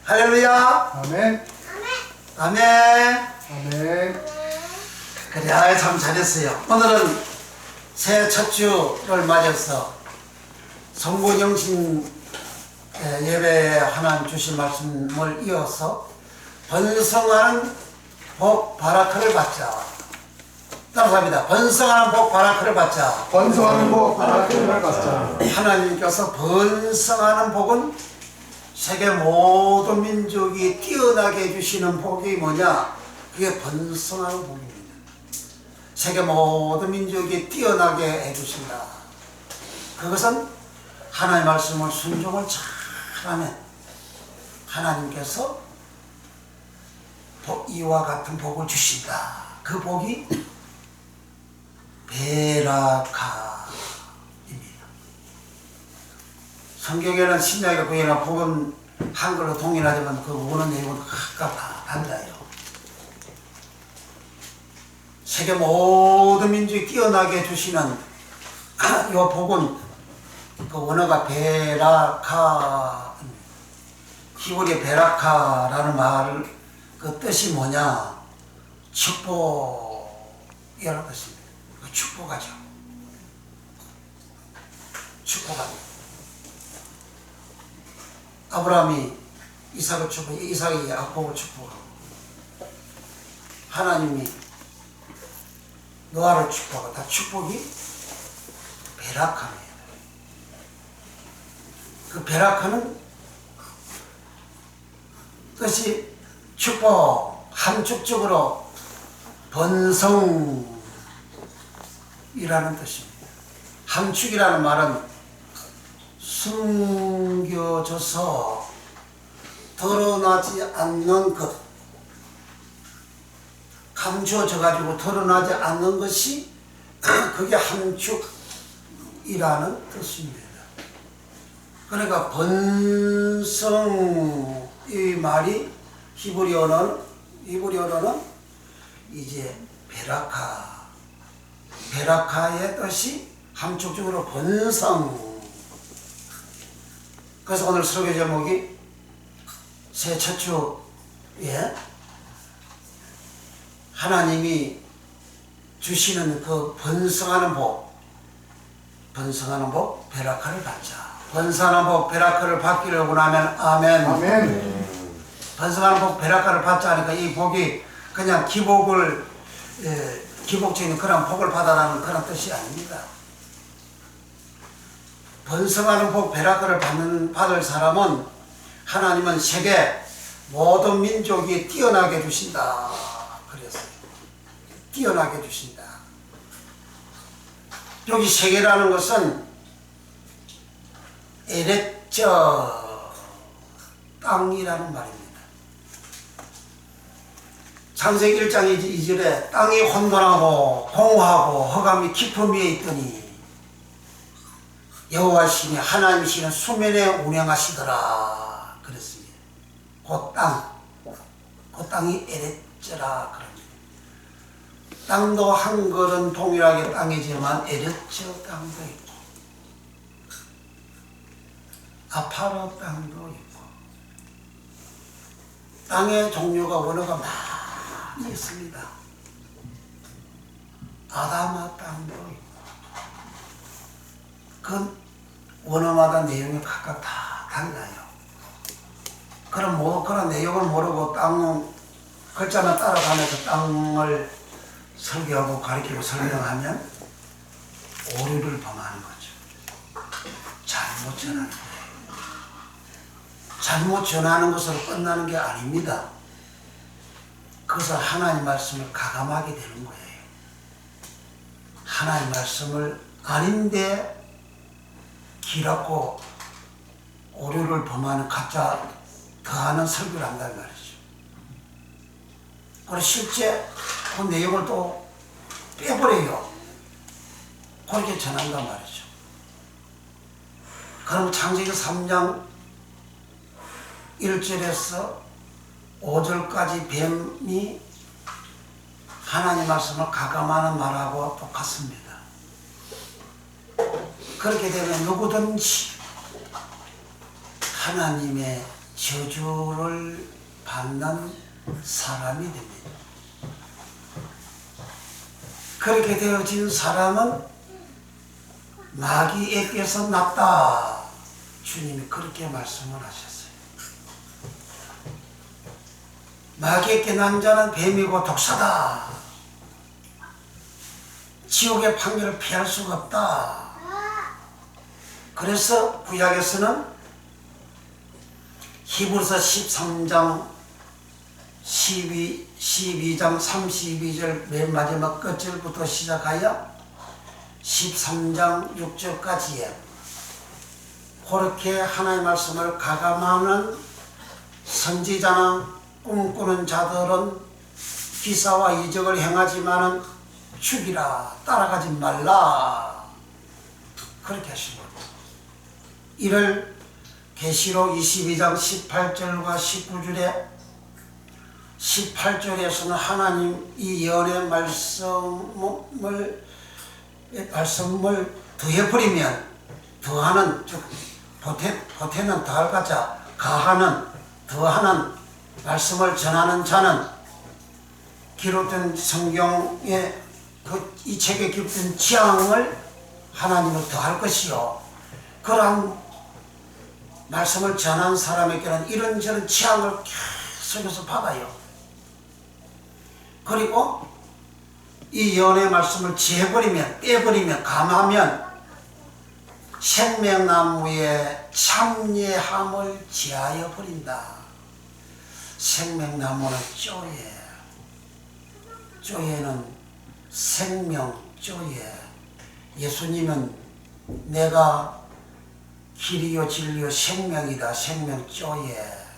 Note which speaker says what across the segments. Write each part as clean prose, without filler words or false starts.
Speaker 1: 할렐루야.
Speaker 2: 아멘.
Speaker 1: 아멘.
Speaker 2: 아멘.
Speaker 1: 그래, 참 잘했어요. 오늘은 새해 첫 주를 맞아서 성부영신 예배에 하나님 주신 말씀을 이어서 번성하는 복 바라크를 받자. 따라합니다. 번성하는 복 바라크를 받자.
Speaker 2: 번성하는 복 바라크를 받자.
Speaker 1: 하나님께서 번성하는 복은 세계 모든 민족이 뛰어나게 해주시는 복이 뭐냐? 그게 번성하는 복입니다. 세계 모든 민족이 뛰어나게 해주신다. 그것은 하나님의 말씀을 순종을 잘하면 하나님께서 이와 같은 복을 주신다. 그 복이 베라카입니다. 성경에는 신약의 구약이나 복음 한글로 동일하지만 그 원어 내용은 각각 달라요. 세계 모든 민족이 뛰어나게 해주시는 이 복은 그 원어가 베라카, 히브리 베라카라는 말 그 뜻이 뭐냐? 축복이라는 뜻입니다. 그 축복하죠. 축복하죠. 아브라함이 이삭을 축복하고 이삭이 야곱을 축복하고 하나님이 노아를 축복하고 다 축복이 베라카입니다. 그 베라카는 뜻이 축복, 함축적으로 번성이라는 뜻입니다. 함축이라는 말은 숨겨져서 드러나지 않는 것, 감추어져 가지고 드러나지 않는 것이 그게 함축이라는 뜻입니다. 그러니까 번성 이 말이 히브리 언어는 이제 베라카의 뜻이 함축적으로 번성. 그래서 오늘 설교 제목이 새해 첫 주에 하나님이 주시는 그 번성하는 복 베라카를 받자. 번성하는 복 베라카를 받기를 원하면 아멘.
Speaker 2: 아멘.
Speaker 1: 번성하는 복 베라카를 받자 하니까 이 복이 그냥 기복적인 그런 복을 받아라는 그런 뜻이 아닙니다. 번성하는 복 베라카를 받을 사람은 하나님은 세계 모든 민족이 뛰어나게 해주신다. 그랬어요. 뛰어나게 해주신다. 여기 세계라는 것은 에레처 땅이라는 말입니다. 창세기 1장 2절에 땅이 혼돈하고 공허하고 흑암이 깊은 위에 있더니 여호와 신이 하나님 신은 수면에 운행하시더라 그랬습니다. 그 땅이 에레처라 그럽니다. 땅도 한글은 동일하게 땅이지만 에레처 땅도 있고 아파르 땅도 있고 땅의 종류가 원어가 많이 있습니다. 아다마 땅도 있고 그 원어마다 내용이 각각 다 달라요. 그럼 그런 내용을 모르고 땅 글자만 따라가면서 땅을 설교하고 가르치고 설명하면 오류를 범하는 거죠. 잘못 전하는 거예요. 잘못 전하는 것으로 끝나는 게 아닙니다. 그것은 하나님 말씀을 가감하게 되는 거예요. 하나님 말씀을 아닌데 길었고 오류를 범하는 가짜 더하는 설교를 한다는 말이죠. 그리고 실제 그 내용을 또 빼버려요. 그렇게 전한단 말이죠. 그럼 창세기 3장 1절에서 5절까지 뱀이 하나님 말씀을 가감하는 말하고 똑같습니다. 그렇게 되면 누구든지 하나님의 저주를 받는 사람이 됩니다. 그렇게 되어진 사람은 마귀에게서 났다. 주님이 그렇게 말씀을 하셨어요. 마귀에게 난 자는 뱀이고 독사다. 지옥의 판결을 피할 수가 없다. 그래서 구약에서는 히브리서 13장 12장 32절 맨 마지막 끝절부터 시작하여 13장 6절까지에 그렇게 하나님의 말씀을 가감하는 선지자나 꿈꾸는 자들은 기사와 이적을 행하지만은 죽이라, 따라가지 말라, 그렇게 하신 겁니다. 이를 계시록 22장 18절과 19절에 18절에서는 하나님 이 예언의 말씀을 더해버리면 더하는, 즉 보태는 더할 가자, 가하는 더하는 말씀을 전하는 자는 기록된 성경의 이 책에 기록된 지향을 하나님을 더할 것이요, 그러한 말씀을 전한 사람에게는 이런저런 지향을 계속해서 받아요. 그리고 이 예언의 말씀을 지해버리면, 떼버리면, 감하면 생명나무의 참예함을 지하여 버린다. 생명나무는 쪼예, 쪼예는 생명, 쪼예. 예수님은 내가 길이요 진리요 생명이다. 생명 쪼예.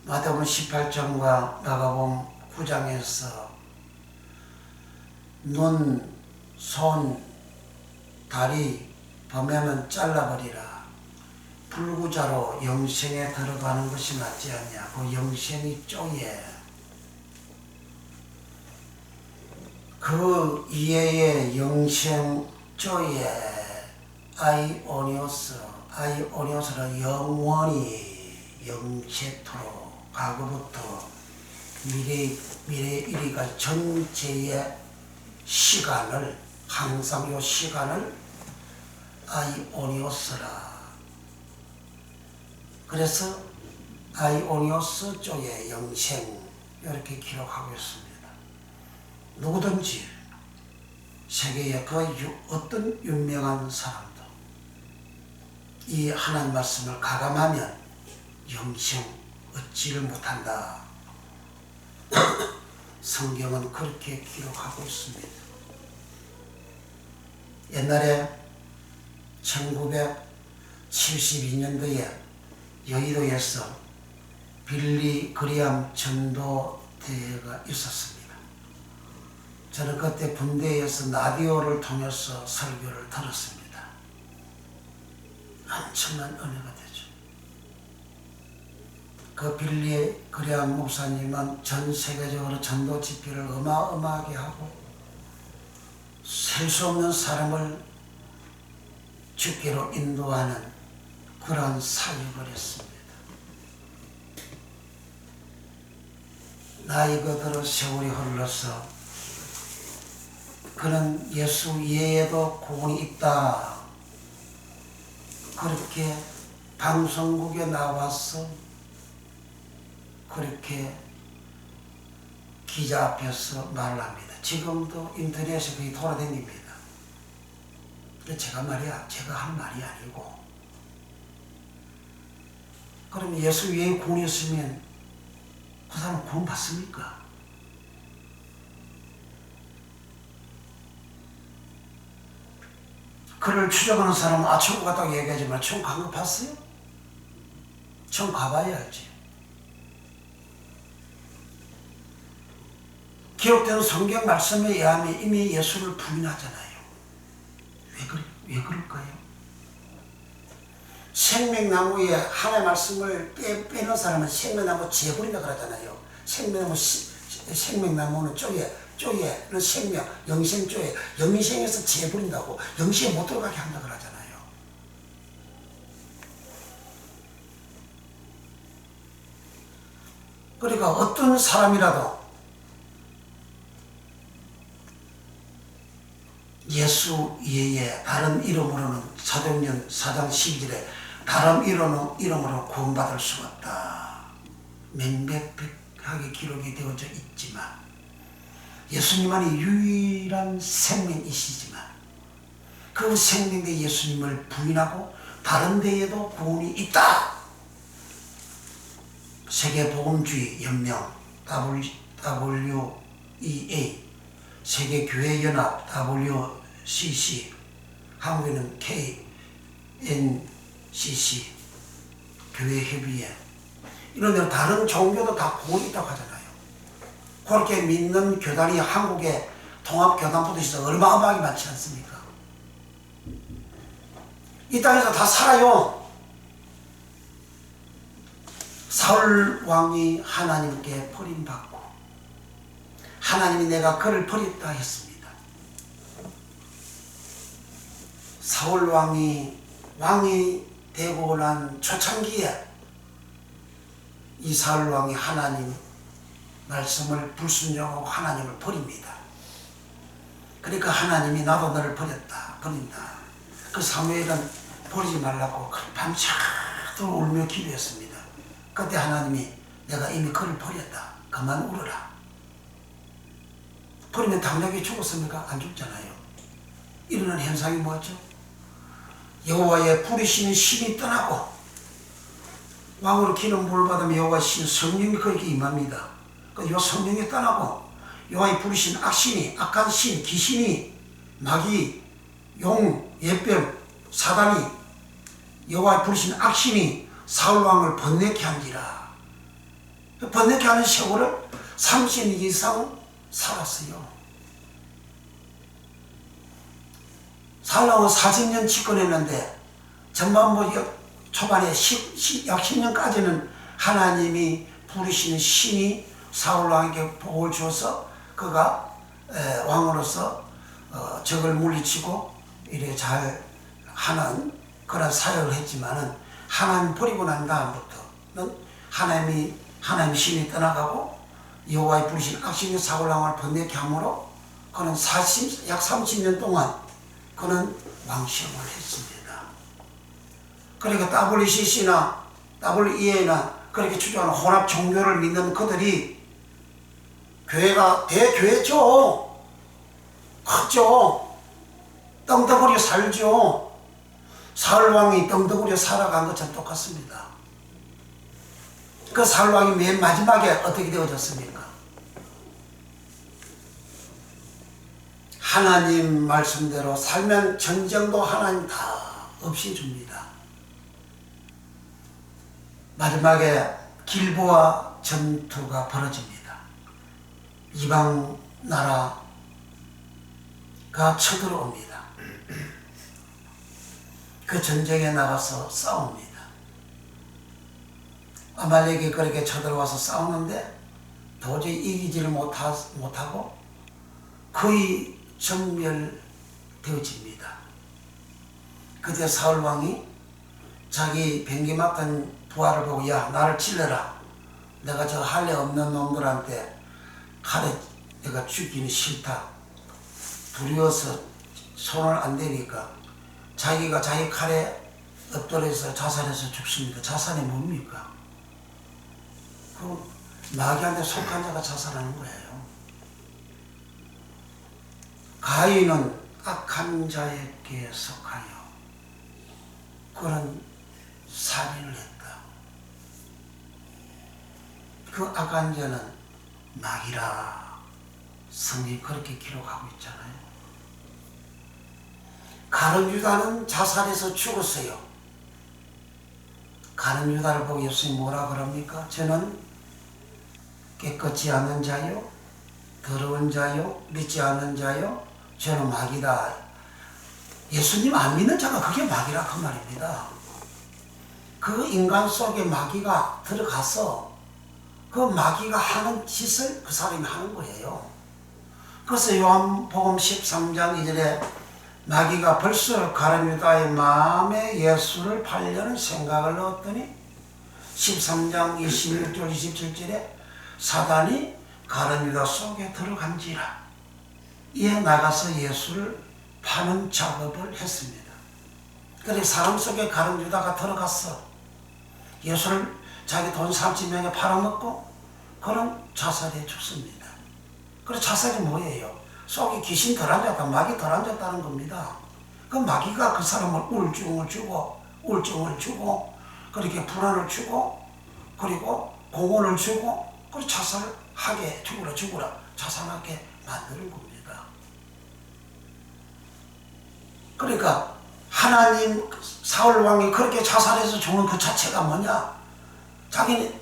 Speaker 1: 마태복음 18장과 마가복음 9장에서 눈, 손, 다리 범하면 잘라버리라. 불구자로 영생에 들어가는 것이 낫지 않냐. 그 영생이 쪼예. 그 이외의 영생 쪼예, 아이오니오스, 아이오니오스는 영원히 영세토록 과거부터 미래 이리가 전체의 시간을, 항상 요 시간을 아이오니오스라. 그래서 아이오니오스 쪽의 영생 이렇게 기록하고 있습니다. 누구든지 세계의 그 어떤 유명한 사람도 이 하나님 말씀을 가감하면 영생 얻지를 못한다. 성경은 그렇게 기록하고 있습니다. 옛날에 1972년도에 여의도에서 빌리 그리암 전도대회가 있었습니다. 저는 그때 군대에서 라디오를 통해서 설교를 들었습니다. 엄청난 은혜가 되죠. 그 빌리 그리암 목사님은 전 세계적으로 전도 집회를 어마어마하게 하고 셀 수 없는 사람을 주께로 인도하는 그러한 사역을 했습니다. 나이 그대로 세월이 흘러서 그는 예수 외에도 구원이 있다. 그렇게 방송국에 나와서 그렇게 기자 앞에서 말을 합니다. 지금도 인터넷에 거의 돌아다닙니다. 제가 한 말이 아니고. 그럼 예수 외에 구원이 있으면 그 사람은 구원 받습니까? 그를 추적하는 사람은 천국 갔다고 얘기하지만 천국 간 거 봤어요? 천국 가봐야 알지. 기록된 성경 말씀에 의하면 이미 예수를 부인하잖아요. 왜 그럴까요? 생명나무에 하나의 말씀을 빼는 사람은 생명나무 재버린다 그러잖아요. 생명나무는 쪼예는 생명, 영생 쪼예. 영생에서 재버린다고, 영생에 못 들어가게 한다 그러잖아요. 그러니까 어떤 사람이라도 예수 외에 다른 이름으로는 사도행전 4장 12절에 다른 이름으로 구원받을 수가 없다. 명백하게 기록이 되어져 있지만 예수님만이 유일한 생명이시지만 그 생명의 예수님을 부인하고 다른 데에도 구원이 있다. 세계복음주의 연명 WEA, 세계교회연합 WCC, 한국에는 KNCC, 교회협의회, 이런 데는 다른 종교도 다 구원이 있다고 하잖아요. 그렇게 믿는 교단이 한국에 통합교단부도 있어서 어마어마하게 많지 않습니까? 이 땅에서 다 살아요. 사울 왕이 하나님께 버림받고 하나님이 내가 그를 버렸다 했습니다. 사울 왕이 되고 난 초창기에 이 사울 왕이 하나님 말씀을 불순종하고 하나님을 버립니다. 그러니까 하나님이 나도 너를 버린다. 그 사무엘은 버리지 말라고 밤새도록 울며 기도했습니다. 그때 하나님이 내가 이미 그를 버렸다. 그만 울어라. 버리면 당장에 죽었습니까? 안 죽잖아요. 일어난 현상이 뭐죠? 여호와의 부르시는 신이 떠나고 왕으로 기름 부을 받으면 여호와의 신 성령이 그에게 임합니다. 이 성령이 떠나고 여호와의 부르신 악신이 악한 신 귀신이 마귀 용 예병 사단이 여호와의 부르신 악신이 사울왕을 번뇌케 한지라. 번뇌케 하는 세월을 30년 이상 살았어요. 사울왕은 40년 집권했는데 전반부 초반에 약 10년까지는 하나님이 부르시는 신이 사울왕에게 복을 주어서 그가 왕으로서 적을 물리치고 이래 잘 하는 그런 사역을 했지만은 하나님 버리고 난 다음부터는 하나님 신이 떠나가고 여호와의 부르신 악신의 사울왕을 번뇌케 함으로 그는 약 30년 동안 그는 왕시험을 했습니다. 그러니까 WCC나 WEA나 그렇게 추구하는 혼합 종교를 믿는 그들이 교회가 대교회죠. 크죠. 떵덕거려 살죠. 사울왕이 떵덕거려 살아간 것처럼 똑같습니다. 그 사울왕이 맨 마지막에 어떻게 되어졌습니까? 하나님 말씀대로 살면 전쟁도 하나님 다 없애줍니다. 마지막에 길보아 전투가 벌어집니다. 이방 나라가 쳐들어옵니다. 그 전쟁에 나가서 싸웁니다. 아말렉이 그렇게 쳐들어와서 싸우는데 도저히 이기지를 못하고 거의 전멸되어집니다. 그때 사울왕이 자기 병기 맡은 부하를 보고 야 나를 찔러라. 내가 저 할례 없는 놈들한테 칼에 내가 죽기는 싫다. 두려워서 손을 안 대니까 자기가 자기 칼에 엎드려서 자살해서 죽습니다. 자살이 뭡니까? 그 마귀한테 속한 자가 자살하는 거예요. 가인은 악한 자에게 속하여 그런 살인을 했다. 그 악한 자는 마귀라. 성경이 그렇게 기록하고 있잖아요. 가룟 유다는 자살해서 죽었어요. 가룟 유다를 보고 예수님이 뭐라 그럽니까? 저는 깨끗지 않은 자요, 더러운 자요, 믿지 않는 자요, 저는 마귀다. 예수님 안 믿는 자가 그게 마귀라 그 말입니다. 그 인간 속에 마귀가 들어가서 그 마귀가 하는 짓을 그 사람이 하는 거예요. 그래서 요한복음 13장 2절에 마귀가 벌써 가룟 유다의 마음에 예수를 팔려는 생각을 넣었더니 13장 26절 27절에 사단이 가룟 유다 속에 들어간지라. 이에 나가서 예수를 파는 작업을 했습니다. 그래 사람 속에 가룟 유다가 들어갔어. 예수를 자기 돈 30명에 팔아먹고 그런 자살해 죽습니다. 그래 자살이 뭐예요? 속에 귀신 덜 앉았다, 마귀 덜 앉았다는 겁니다. 그 마귀가 그 사람을 우울증을 주고 그렇게 불안을 주고 그리고 공허를 주고 그리고 자살하게 죽으라 자살하게 만드는 겁니다. 그러니까 하나님 사울 왕이 그렇게 자살해서 죽는 그 자체가 뭐냐? 자기는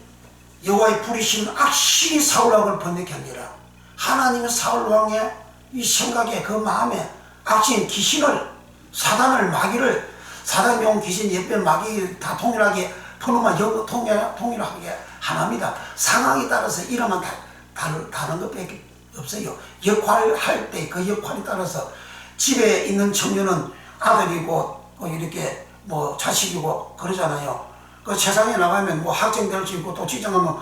Speaker 1: 여호와의 부리신 악신이 사울 왕을 번뇌케 하니라. 하나님은 사울 왕의 이 생각에 그 마음에 악신 귀신을 사단을 마귀를 사단이 온 귀신 예별 마귀 다 동일하게 푸는만 동일하게 하나입니다. 상황에 따라서 이름은 다른 것밖에 없어요. 역할할 때 그 역할에 따라서 집에 있는 청년은 아들이고 이렇게 뭐 자식이고 그러잖아요. 그 세상에 나가면 뭐 학생 될 수 있고 또 직장하면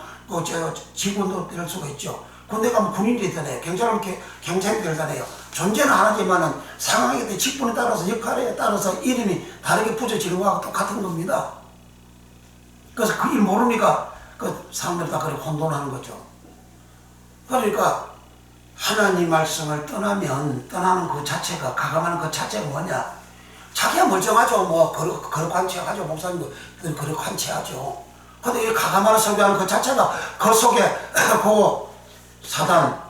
Speaker 1: 직원도 될 수가 있죠. 군대 가면 군인이 되잖아요. 경찰하면 경찰이 되잖아요. 존재는 하나지만은 상황에 따라 직분에 따라서 역할에 따라서 이름이 다르게 붙여지는 거하고 똑같은 겁니다. 그래서 그 일 모르니까 그 사람들이 다 그렇게 혼돈하는 거죠. 그러니까 하나님 말씀을 떠나는 그 자체가 가감하는 그 자체가 뭐냐? 자기가 멀쩡하죠. 뭐 거룩한 채 하죠. 목사님도 거룩한 채 하죠. 근데 이 가감하는 설교하는 그 자체가 그 속에 그 사단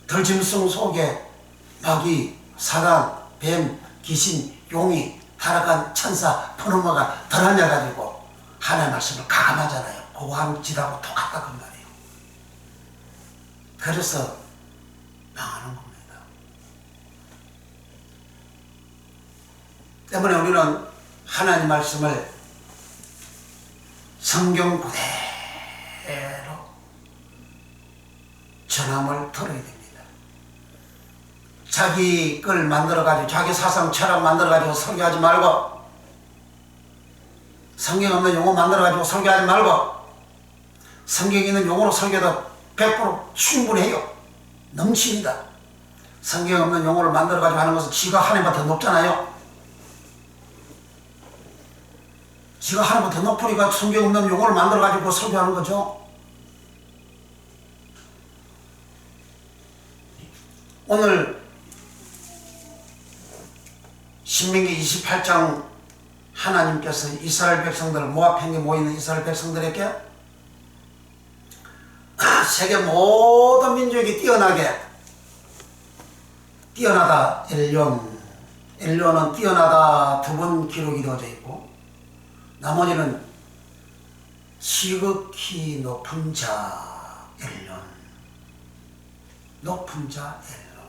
Speaker 1: 덜짐승 속에 마귀, 사단, 뱀, 귀신, 용이, 타락한 천사, 푸르마가 들어앉아가지고 하나님의 말씀을 가감하잖아요. 그거 지하고 똑같다 그 말이에요. 그래서 망하는 겁니다. 때문에 우리는 하나님 말씀을 성경 그대로 전함을 들어야 됩니다. 자기 걸 만들어가지고 자기 사상 철학 만들어가지고 설교하지 말고 성경 없는 용어 만들어가지고 설교하지 말고 성경 있는 용어로 설교도 100% 충분해요. 넘칩니다. 성경 없는 용어를 만들어가지고 하는 것은 지가 하나님보다 더 높잖아요. 지가 하나님보다 더 높으니까 성경 없는 용어를 만들어가지고 설교하는 거죠. 오늘 신명기 28장 하나님께서 이스라엘 백성들 모압 평에 모이는 이스라엘 백성들에게 세계 모든 민족이 뛰어나다 엘론은 뛰어나다 두 번 기록이 되어져 있고 나머지는 지극히 높은 자 엘론 높은 자 엘론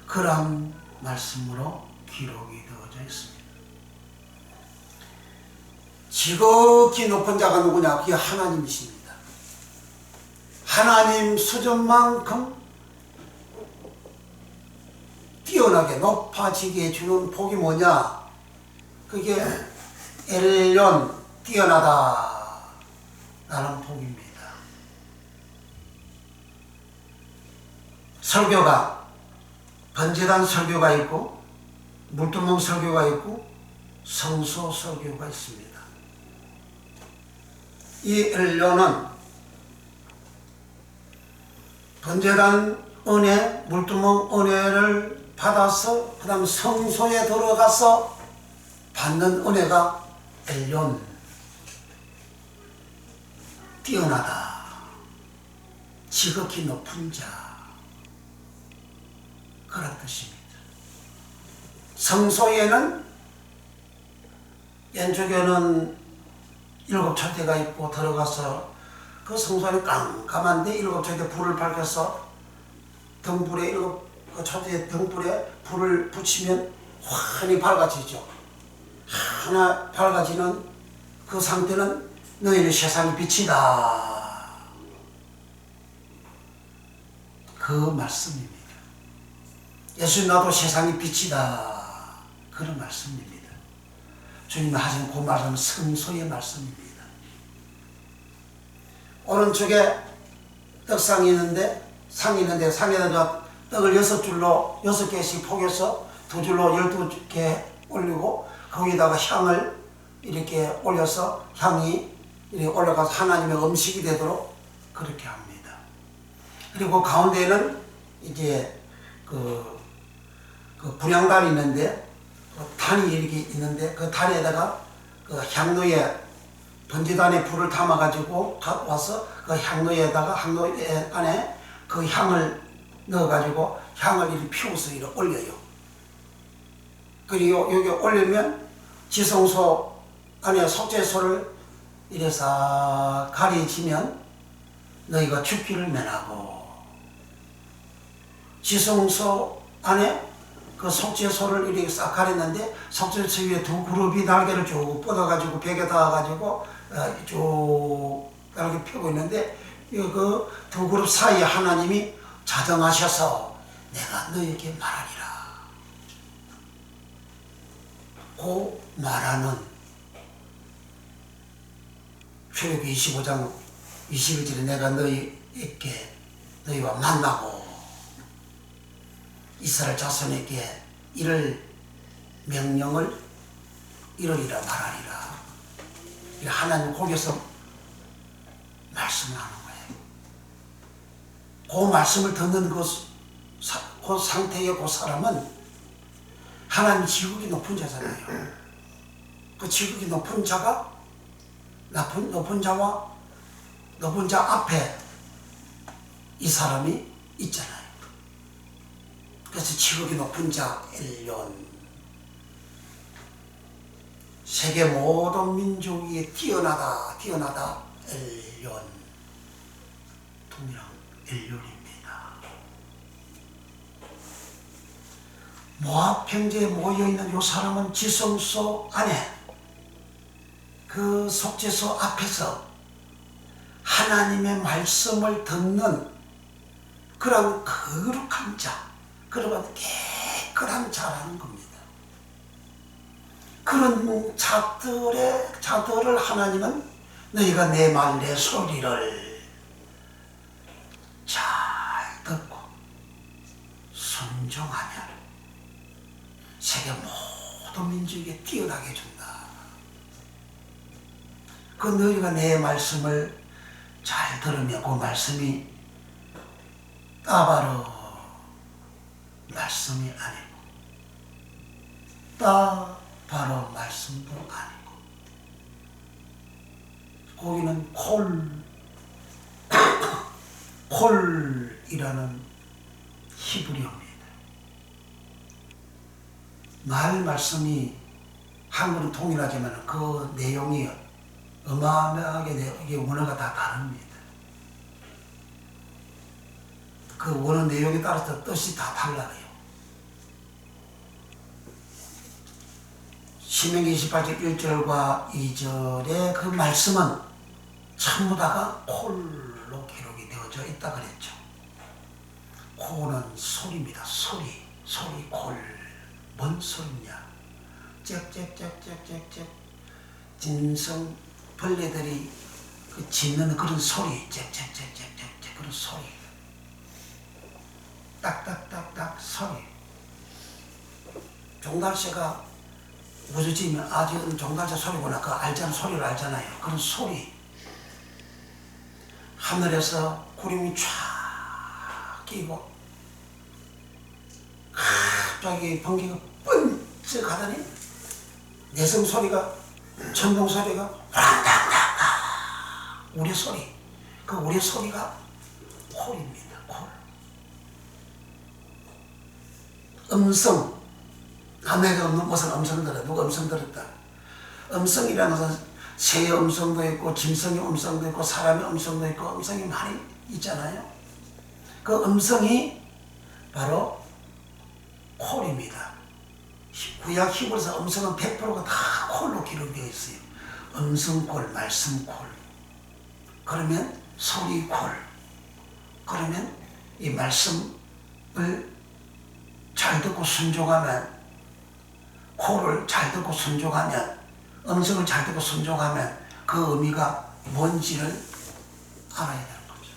Speaker 1: 그런 말씀으로 기록이 되어져 있습니다. 지극히 높은 자가 누구냐? 그게 하나님이십니다. 하나님 수준만큼 뛰어나게 높아지게 해주는 복이 뭐냐? 그게 엘론 뛰어나다 라는 복입니다. 설교가 번제단 설교가 있고 물두멍 설교가 있고 성소 설교가 있습니다. 이 엘론은 번제단 은혜, 물두멍 은혜를 받아서 그 다음 성소에 들어가서 받는 은혜가 엘론 뛰어나다 지극히 높은 자 그런 뜻입니다. 성소에는 왼쪽에는 7초대가 있고 들어가서 그 성소는 깜깜한데 7초대 불을 밝혀서 등불에 7초대 등불에 불을 붙이면 환히 밝아지죠. 하나 밝아지는 그 상태는 너희는 세상의 빛이다. 그 말씀입니다. 예수님 나도 세상의 빛이다. 그런 말씀입니다. 주님이 하신 그 말씀은 성소의 말씀입니다. 오른쪽에 떡상이 있는데 상에다가 떡을 6줄로 6개씩 포개서 2줄로 12개 올리고 거기다가 향을 이렇게 올려서 향이 이렇게 올라가서 하나님의 음식이 되도록 그렇게 합니다. 그리고 가운데에는 이제 그 분향단이 있는데 그 단이 이렇게 있는데 그 단에다가 그 향로에 번제단에 불을 담아 가지고 와서 그 향로에다가 향로에 안에 그 향을 넣어 가지고 향을 이렇게 피워서 이렇게 올려요. 그리고 여기 올리면 지성소 안에 속죄소를 이래 싹 가려지면 너희가 죽기를 면하고, 지성소 안에 그 속죄소를 이렇게 싹 가렸는데 속죄소 위에 두 그룹이 날개를 쭉 뻗어가지고 벽에 닿아가지고 쭉 날개 펴고 있는데 그 두 그룹 사이에 하나님이 자정하셔서 내가 너에게 말하리라. 그 말하는 출애굽기 25장 21절에 내가 너희와 만나고 이스라엘 자손에게 이를 명령을 이루리라 말하리라. 하나님 거기서 말씀을 하는 거예요. 그 말씀을 듣는 그 상태의 그 사람은 하나님 지극히 높은 자잖아요. 그 지극히 높은 자가 높은 자와 높은 자 앞에 이 사람이 있잖아요. 그래서 지극히 높은 자 엘yon, 세계 모든 민족이 뛰어나다 엘yon, 동일한 엘론입니다. 모압 평지에 모여있는 이 사람은 지성소 안에 그 속죄소 앞에서 하나님의 말씀을 듣는 그런 거룩한 자, 그런 깨끗한 자라는 겁니다. 그런 자들을 하나님은 너희가 내 말, 내 소리를 잘 듣고 순종하면 세계 모든 민족에 뛰어나게 해준다. 그 너희가 내 말씀을 잘 들으면 그 말씀이 따바로 말씀이 아니고 따바로 말씀도 아니고 거기는 콜이라는 히브리어입니다. 말씀이 한글은 통일하지만 그 내용이 어마어마하게 이게 원어가 다 다릅니다. 그 원어 내용에 따라서 뜻이 다 달라요. 신명기 28장 1절과 2절의 그 말씀은 전부 다가 콜로 기록이 되어져 있다 그랬죠. 콜은 소리입니다. 소리 콜. 뭔 소리냐? 짹짹짹짹짹짹 진성 벌레들이 그 짖는 그런 소리, 짹짹짹짹짹 그런 소리, 딱딱딱딱 소리. 종달새가 우주지면 아직은 종달새 소리구나. 그 소리를 알잖아요. 그런 소리. 하늘에서 구름이 쫙 끼고 갑자기 번개가 번쩍 하더니 내성 소리가, 천둥 소리가 랑당당당 우리 소리. 그 우리 소리가 콜입니다. 콜. 음성. 남에게 없는 무슨 음성 들어. 누가 음성 들었다. 음성이라는 것은 새의 음성도 있고 짐승의 음성도 있고 사람의 음성도 있고 음성이 많이 있잖아요. 그 음성이 바로 콜입니다. 구약 히브리서 음성은 100%가 다 콜로 기록되어 있어요. 음성콜, 말씀콜. 그러면 소리콜. 그러면 이 말씀을 잘 듣고 순종하면, 콜을 잘 듣고 순종하면, 음성을 잘 듣고 순종하면 그 의미가 뭔지를 알아야 되는 거죠.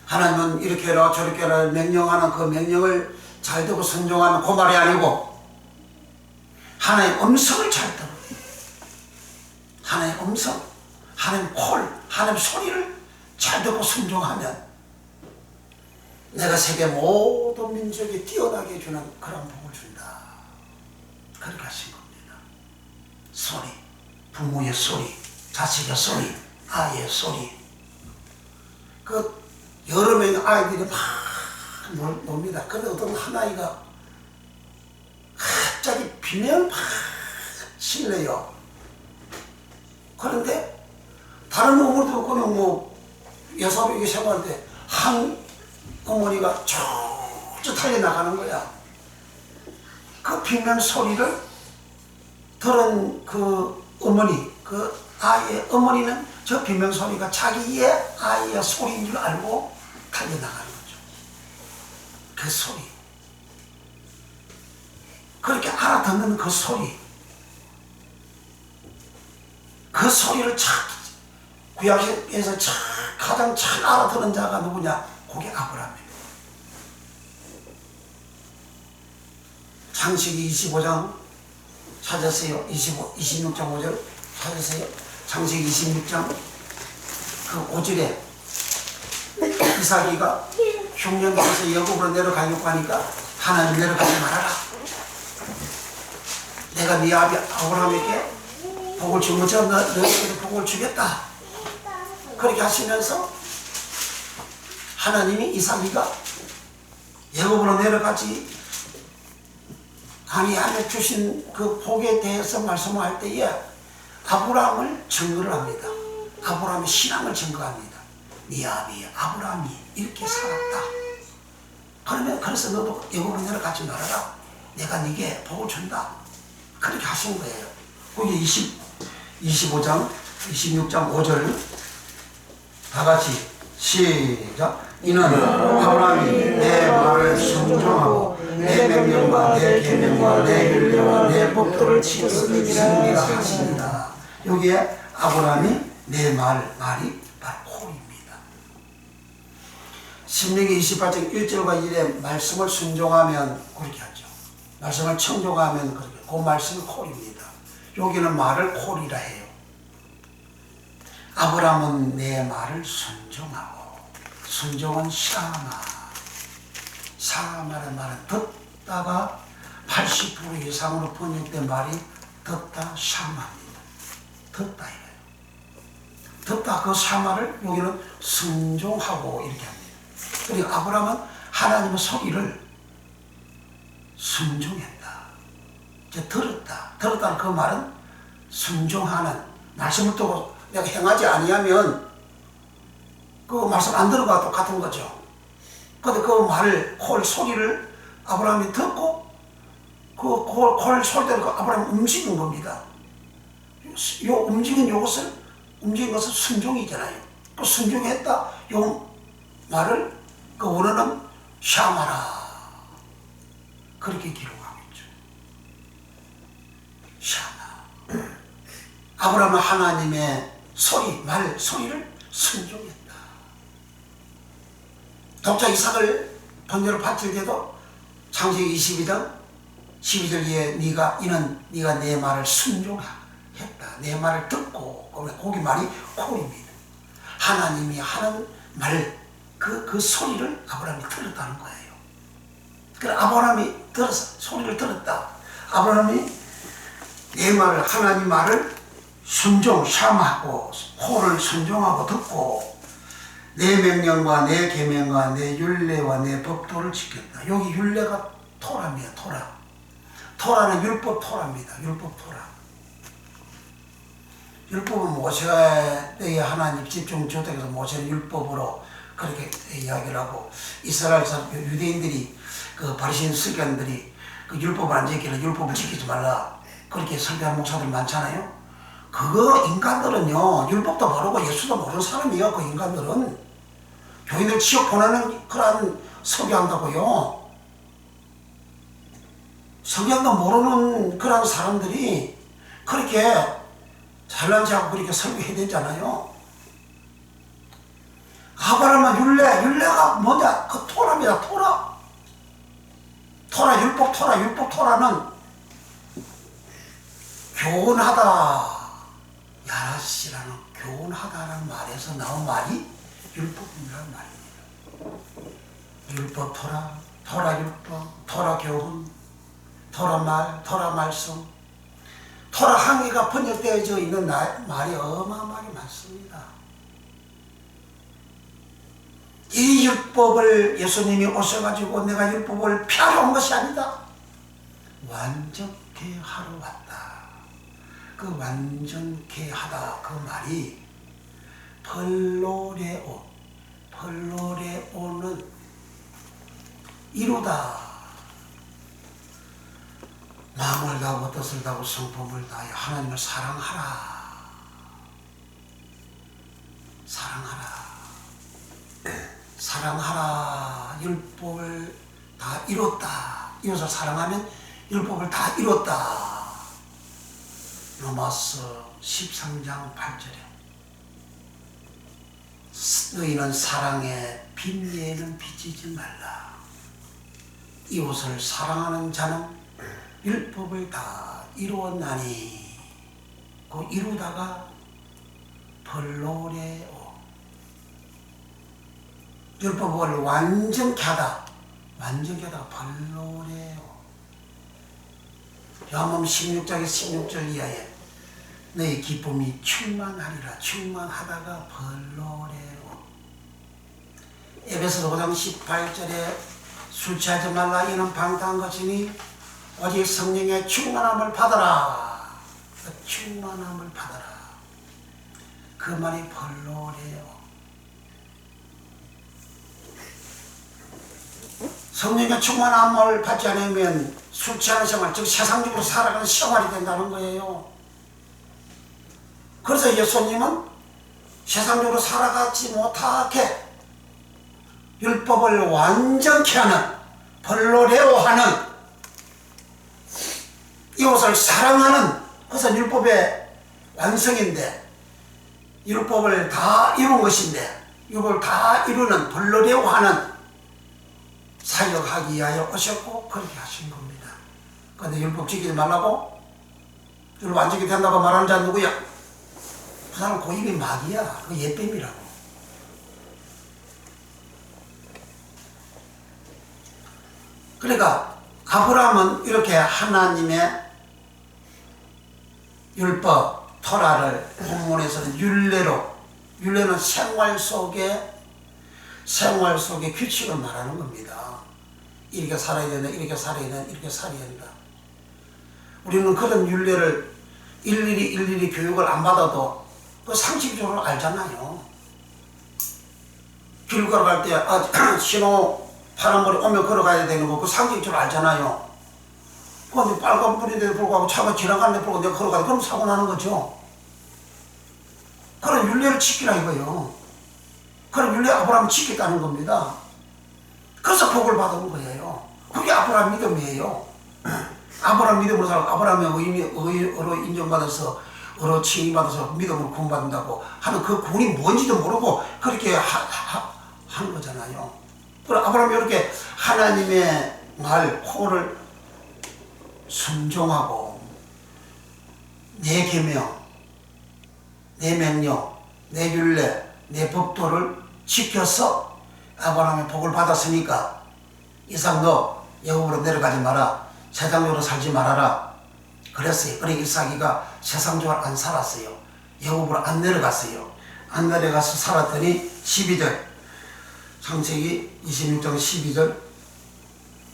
Speaker 1: 하나님은 이렇게 해라 저렇게 해라 명령하는 그 명령을 잘 듣고 순종하는 그 말이 아니고 하나님의 음성을 잘 들어. 하나님의 음성, 하나님의 콜, 하나님의 소리를 잘 듣고 순종하면 내가 세계 모든 민족이 뛰어나게 해주는 그런 복을 준다. 그렇게 하신 겁니다. 소리, 부모의 소리, 자식의 소리, 아이의 소리. 그 여러 명의 아이들이 막 놉니다. 근데 어떤 한 아이가 갑자기 비명을 막 실내요. 그런데 다른 어머니도 그냥 뭐 여사로 생활하는데 한 어머니가 쭉쭉 달려나가는 거야. 그 비명 소리를 들은 그 어머니, 그 아이의 어머니는 저 비명 소리가 자기의 아이의 소리인 줄 알고 달려나가는 거죠. 그 소리. 그렇게 알아듣는 그 소리. 그 소리를 구약에서 가장 잘 알아듣는 자가 누구냐? 그게 아브라함이에요. 창세기 25장 찾으세요. 26장 5절 찾으세요. 창세기 26장 그 5절에 이삭이가 흉년에서 여국으로 내려가려고 하니까 하나님 내려가지 말아라. 내가 네 아비 아브라함에게 복을 준 것처럼 너에게도 복을 주겠다. 그렇게 하시면서 하나님이 이삭이가 애굽으로 내려가지 아니하며 주신 그 복에 대해서 말씀할 때에 아브라함을 증거를 합니다. 아브라함의 신앙을 증거합니다. 네 아비 아브라함이 이렇게 살았다. 그래서 너도 애굽으로 내려가지 말아라. 내가 네게 복을 준다. 그렇게 하신 거예요. 거기 25장 26장 5절 다 같이 시작. 이는 아브라함이 내 말을 순종하고 내 명령과 내 계명과 내 율례와 내 법도를 지켰으니라 하시니라. 여기에 아브라함이 내 말이 바로 콜입니다. 신명기 28장 1절과 1에 말씀을 순종하면 그렇게 하죠. 말씀을 청종하면 그렇게. 그 말씀이 콜입니다. 여기는 말을 콜이라 해요. 아브라함은 내 말을 순종하고, 순종은 샤마의 말은 듣다가 80% 이상으로 번역된 말이 듣다 샤마입니다. 듣다 이거예요. 듣다 그 샤마를 여기는 순종하고 이렇게 합니다. 그리고 아브라함은 하나님의 소리를 순종했다. 이제 들었다는 그 말은 순종하는, 말씀을 듣고 내가 행하지 아니하면 그 말씀 안 들어가 똑같은 거죠. 근데 그 말을, 콜 소리를 아브라함이 듣고 그 콜 소리대로 아브라함이 움직인 겁니다. 요 움직인 것은 순종이잖아요. 그 순종했다. 요 말을 그 원어는 샤마라. 그렇게 기록하고 있죠. 샤마. 아브라함은 하나님의 소리를 순종했다. 독자 이삭을 번제로 바칠 때도 창세기 22장 12절에 네가 내 말을 순종했다. 내 말을 듣고, 거기 말이 콜입니다. 하나님이 하는 말, 그 소리를 아브라함이 들었다는 거예요. 그래 아브라함이 소리를 들었다. 아브라함이 내 말을, 하나님 말을 샤마하고 콜을 순종하고 듣고 내 명령과 내 계명과 내 율례와 내 법도를 지켰다. 여기 율례가 토라입니다. 토라는 율법 토라입니다. 율법 토라. 율법은 모세 때에 하나님 집중 주택에서 모세는 율법으로 그렇게 이야기를 하고, 이스라엘 사람 유대인들이 그 바리새인 서기관들이 그 율법을 안 지키면 율법을 지키지 말라 그렇게 설교한 목사들 많잖아요. 그거 인간들은요, 율법도 모르고 예수도 모르는 사람이에요. 그 인간들은 교인들 지옥 보내는 그런 설교한다고요. 성경도 모르는 그런 사람들이 그렇게 잘난 체하고 그렇게 설교해야 되잖아요. 아브라함은 율례가 뭐냐? 그 토라입니다. 토라 율법, 토라는 교훈하다, 야라시라는 교훈하다라는 말에서 나온 말이 율법이라는 말입니다. 율법 토라 율법, 토라 교훈, 토라 말, 토라 말씀, 토라 항해가 번역되어져 있는 말이 어마어마하게 많습니다. 이 율법을 예수님이 오셔가지고 내가 율법을 펴러 온 것이 아니다. 완전케 하러 왔다. 그 완전케 하다 그 말이 펄로레오는 이루다. 마음을 다하고 뜻을 다하고 성품을 다하여 하나님을 사랑하라. 율법을 다 이뤘다. 이것을 사랑하면 율법을 다 이뤘다. 로마서 13장 8절에 너희는 사랑에 빈예에는 비치지 말라. 이웃을 사랑하는 자는 율법을 다 이루었나니. 그 이루다가 벌로레오, 율법을 완전케 하다 벌로레오. 요한복음 16장의 16절 이하에 너희 기쁨이 충만하리라. 충만하다가 벌로레오. 에베소서 5장 18절에 술 취하지 말라. 이는 방탕한 것이니 오직 성령의 충만함을 받아라. 그 충만함을 받아라. 그 말이 벌로레오. 성령의 충만함을 받지 않으면 술 취하는 생활, 즉 세상적으로 살아가는 생활이 된다는 거예요. 그래서 예수님은 세상적으로 살아가지 못하게 율법을 완전케 하는, 벌로레오 하는, 이웃을 사랑하는 것은 율법의 완성인데, 율법을 다 이룬 것인데, 율법을 다 이루는 벌로레오 하는 사역하기 위하여 오셨고 그렇게 하신 겁니다. 그런데 율법 지키지 말라고, 율법 안 지키게 된다고 말하는 자는 누구야? 그 사람은 고입이 마귀야. 그 옛뱀이라고. 그러니까 아브라함은 이렇게 하나님의 율법, 토라를 본문에서는 율례는 생활 속의 규칙을 말하는 겁니다. 이렇게 살아야 된다, 이렇게 살아야 된다, 이렇게 살아야 된다. 우리는 그런 율례를 일일이 교육을 안 받아도 그 상식적으로 알잖아요. 길 걸어갈 때 신호 파란불이 오면 걸어가야 되는 거 그 상식적으로 알잖아요. 그런데 빨간불인데도 불구하고 차가 지나가는데 불구하고 내가 걸어가야 돼. 그럼 사고 나는 거죠. 그런 율례를 지키라 이거요. 그런 율례 아브라함이 지켰다는 겁니다. 그래서 복을 받은 거예요. 그게 아브라함 믿음이에요. 아브라함 믿음으로 살고 아브라함의 의로 인정받아서 의로 칭의받아서 믿음으로 구원받는다고 하는 그 구원이 뭔지도 모르고 그렇게 하는 거잖아요. 그럼 아브라함이 이렇게 하나님의 말, 호를 순종하고 내 계명, 내 명령, 내 율례, 내 법도를 지켜서 아브라함의 복을 받았으니까 이삭 너 애굽으로 내려가지 마라. 세상적으로 살지 말아라. 그랬어요. 그러니까 이삭이가 세상적으로 안 살았어요. 애굽으로 안 내려갔어요. 안 내려가서 살았더니 12절 창세기 26장 12절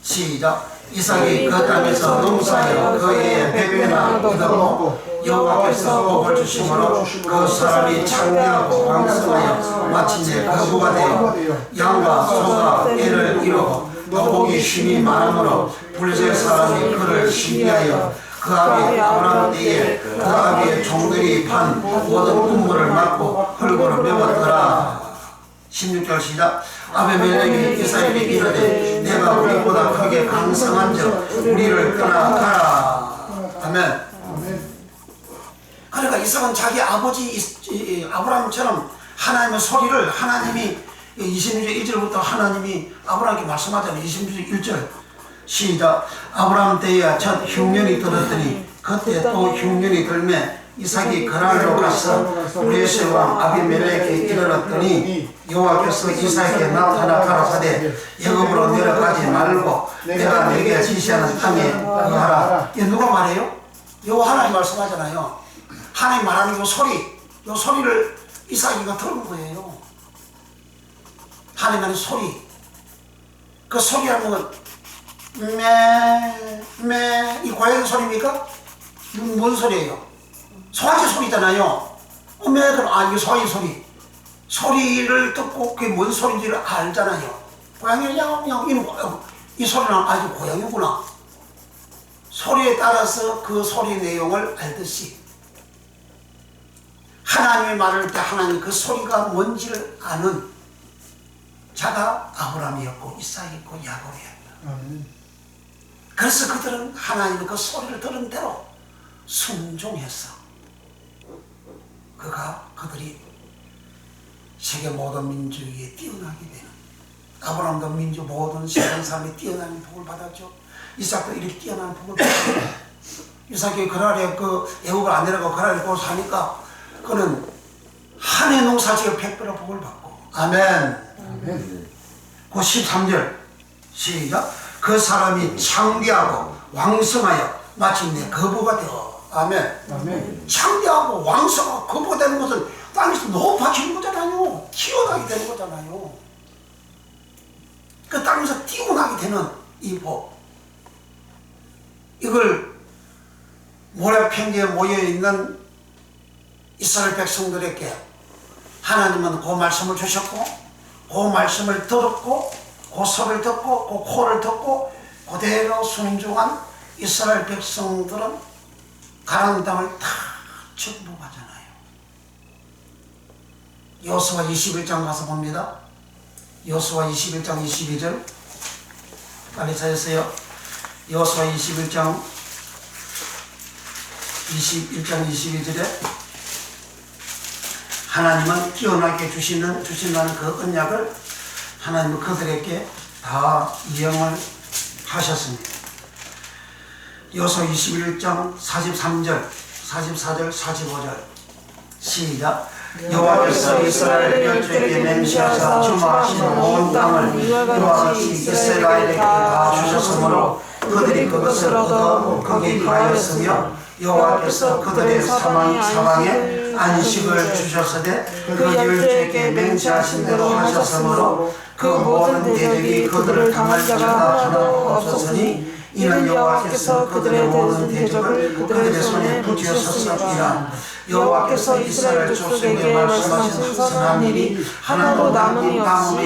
Speaker 1: 시작. 이삭이 그 땅에서 농사하여 그의 배배나 얻어먹고 여호와께서 복을 주심으로 그 사람이 창대하고 왕성하여 마침내 거부가 되어 양과 소가 애를 이루고 노복이 힘이 많으므로 블레셋 사람이 그를 신뢰하여 그 아비 아브라함 때에 그 아비의 종들이 판 모든 음물을 막고 흙으로 메웠더라. 16절 시작. 아비멜렉이 이스라엘에게 이르되 내가 우리보다 크게 강성한 자 우리를 떠나가라. 아멘. 그러니까 이삭은 자기 아버지 아브라함처럼 하나님의 소리를 하나님이 26절 1절부터 하나님이 아브라함께 말씀하잖아요. 26절 1절 시작. 아브라함 때에 첫 흉년이 들었더니 그때 또 흉년이 들매 이삭이 그랄로 가서 브레스 왕 아비멜렉에 이르렀더니 여호와께서 이삭에게 나타나 가라사대 애굽으로 내려가지 말고 내가 내게 지시하는 땅에 거하라. 이게 누가 말해요? 여호와 하나님 말씀하잖아요. 하나님 말하는 요 소리를 이삭이가 들은 거예요. 하나님의 소리. 그 소리하면 이 고양이 소리입니까? 이건 뭔 소리예요? 소화기 소리잖아요. 이게 소화기 소리. 소리를 듣고 그게 뭔 소리인지를 알잖아요. 고양이는 야옹야옹 이런 거. 이 소리는 아주 고양이구나. 소리에 따라서 그 소리 내용을 알듯이 하나님이 말할 때 하나님 그 소리가 뭔지를 아는 자가 아브라함이었고 이삭이었고 야곱이었다. 그래서 그들은 하나님의 그 소리를 들은 대로 순종했어. 그들이 세계 모든 민족 위에 뛰어나게 되는, 아브라함도 민족 모든 세상 사람이 뛰어나는 복을 받았죠. 이삭도 이렇게 뛰어나는 복을 받았죠. 이삭이 그날에 애굽을 안 내려가고 그날에 거기서 사니까 그는 한 해 농사지을 100배로 복을 받고. 아멘. 그 13절 시작. 그 사람이 창대하고 왕성하여 마침내 거부가 되어. 아멘. 창대하고 왕성하고 거부가 되는 것은 땅에서 높아지는 거잖아요. 튀어나게 되는 거잖아요. 그 땅에서 튀어나게 되는 이 복, 이걸 모래 평지에 모여있는 이스라엘 백성들에게 하나님은 그 말씀을 주셨고, 그 말씀을 들었고, 그 소리를 듣고, 그 코를 듣고 그대로 순종한 이스라엘 백성들은 가나안 땅을 다 정복하잖아요. 여호수아 21장 가서 봅니다. 여호수아 21장 22절 빨리 찾으세요. 여호수아 21장 22절에 하나님은 뛰어나게 주신다는 그 언약을 하나님은 그들에게 다 이행을 하셨습니다. 여호수아 21장 43절, 44절, 45절 시작. 여호와께서 이스라엘 열조에게 맹세하사 주마하신 온 땅을 이와 같이 이스라엘에게 다 주셨으므로 그들이 그것을 얻어 거기 가하였으며 여호와께서 그들의 사방에 안식을 주셨으되 그 열조에게 맹세하신 대로 하셨으므로 그 모든 대적이 그들을 당할 자가 하나도 없었으니 이는 여호와께서 그들의 모든 대적을 그들의 손에 붙이셨음이라. 여호와께서 이스라엘 족속에게 말씀하신 선한 일이 하나도 남음이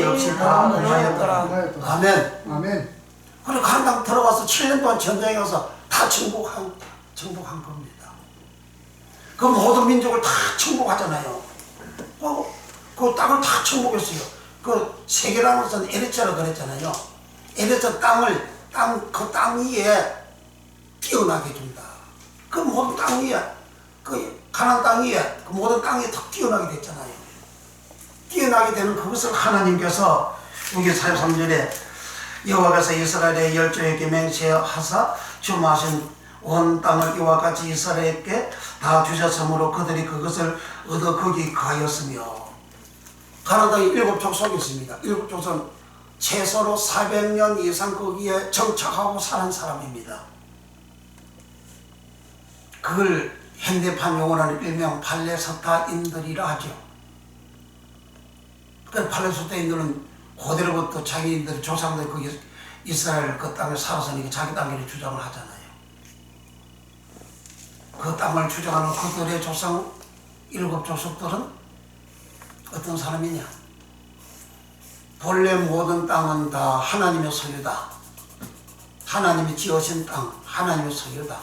Speaker 1: 없이 다 행하였더라. 아멘. 그리고 가나안 들어가서 7년 동안 전쟁에 가서 다 정복한 겁니다. 그 모든 민족을 다 정복하잖아요. 그 땅을 다 정복했어요. 그 세계라는 것은 에레츠라 그랬잖아요. 에레츠 그 땅 위에 뛰어나게 준다. 그 모든 땅 위에, 그 가나안 땅 위에, 그 모든 땅 위에 더 뛰어나게 됐잖아요. 뛰어나게 되는 그것을 하나님께서 여기 43절에 여호와께서 이스라엘의 열조에게 맹세하사 주마하신 온 땅을 이와 같이 이스라엘에게 다 주셨으므로 그들이 그것을 얻어 거기 가였으며. 가나안 땅에 7족속이 있습니다. 7족속은 최소로 400년 이상 거기에 정착하고 사는 사람입니다. 그걸 현대판 용어로 일명 팔레스타인들이라 하죠. 그 팔레스타인들은 고대로부터 자기들의 조상들 거기 이스라엘 그 땅에 살았으니까 자기 땅이라고 주장을 하잖아요. 그 땅을 주장하는 그들의 조상 7족속들은 어떤 사람이냐? 본래 모든 땅은 다 하나님의 소유다. 하나님이 지으신 땅, 하나님의 소유다.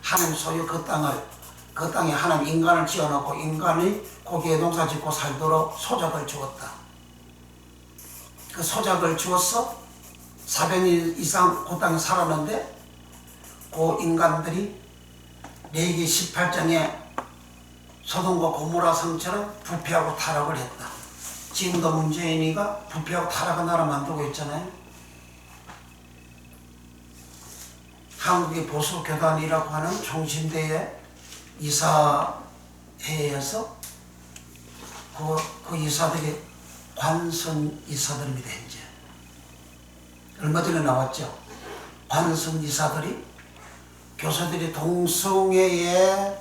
Speaker 1: 하나님의 소유 그 땅에 하나님 인간을 지어놓고 인간이 거기에 농사 짓고 살도록 소작을 주었다. 그 소작을 주어서 400년 이상 그 땅에 살았는데 그 인간들이 레위기 18장에 소돔과 고모라 성처럼 부패하고 타락을 했다. 지금도 문재인이가 부패하고 타락한 나라 만들고 있잖아요. 한국의 보수교단이라고 하는 총신대의 이사회에서 그 이사들이 관선 이사들입니다. 현재 얼마 전에 나왔죠. 관선 이사들이 교사들이 동성애가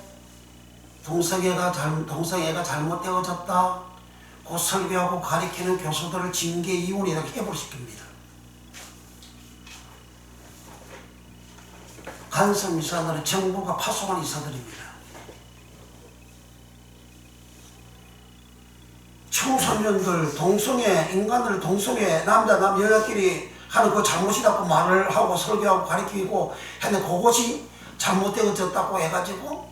Speaker 1: 잘못되어졌다 그 설교하고 가리키는 교수들을 징계 이혼이라고 해버리십니다. 관선 이사들은 정부가 파송한 이사들입니다. 청소년들 인간들 동성애 남자 여자끼리 하는 그 잘못이라고 말을 하고 설교하고 가르치고 했는데 그것이 잘못되어졌다고 해가지고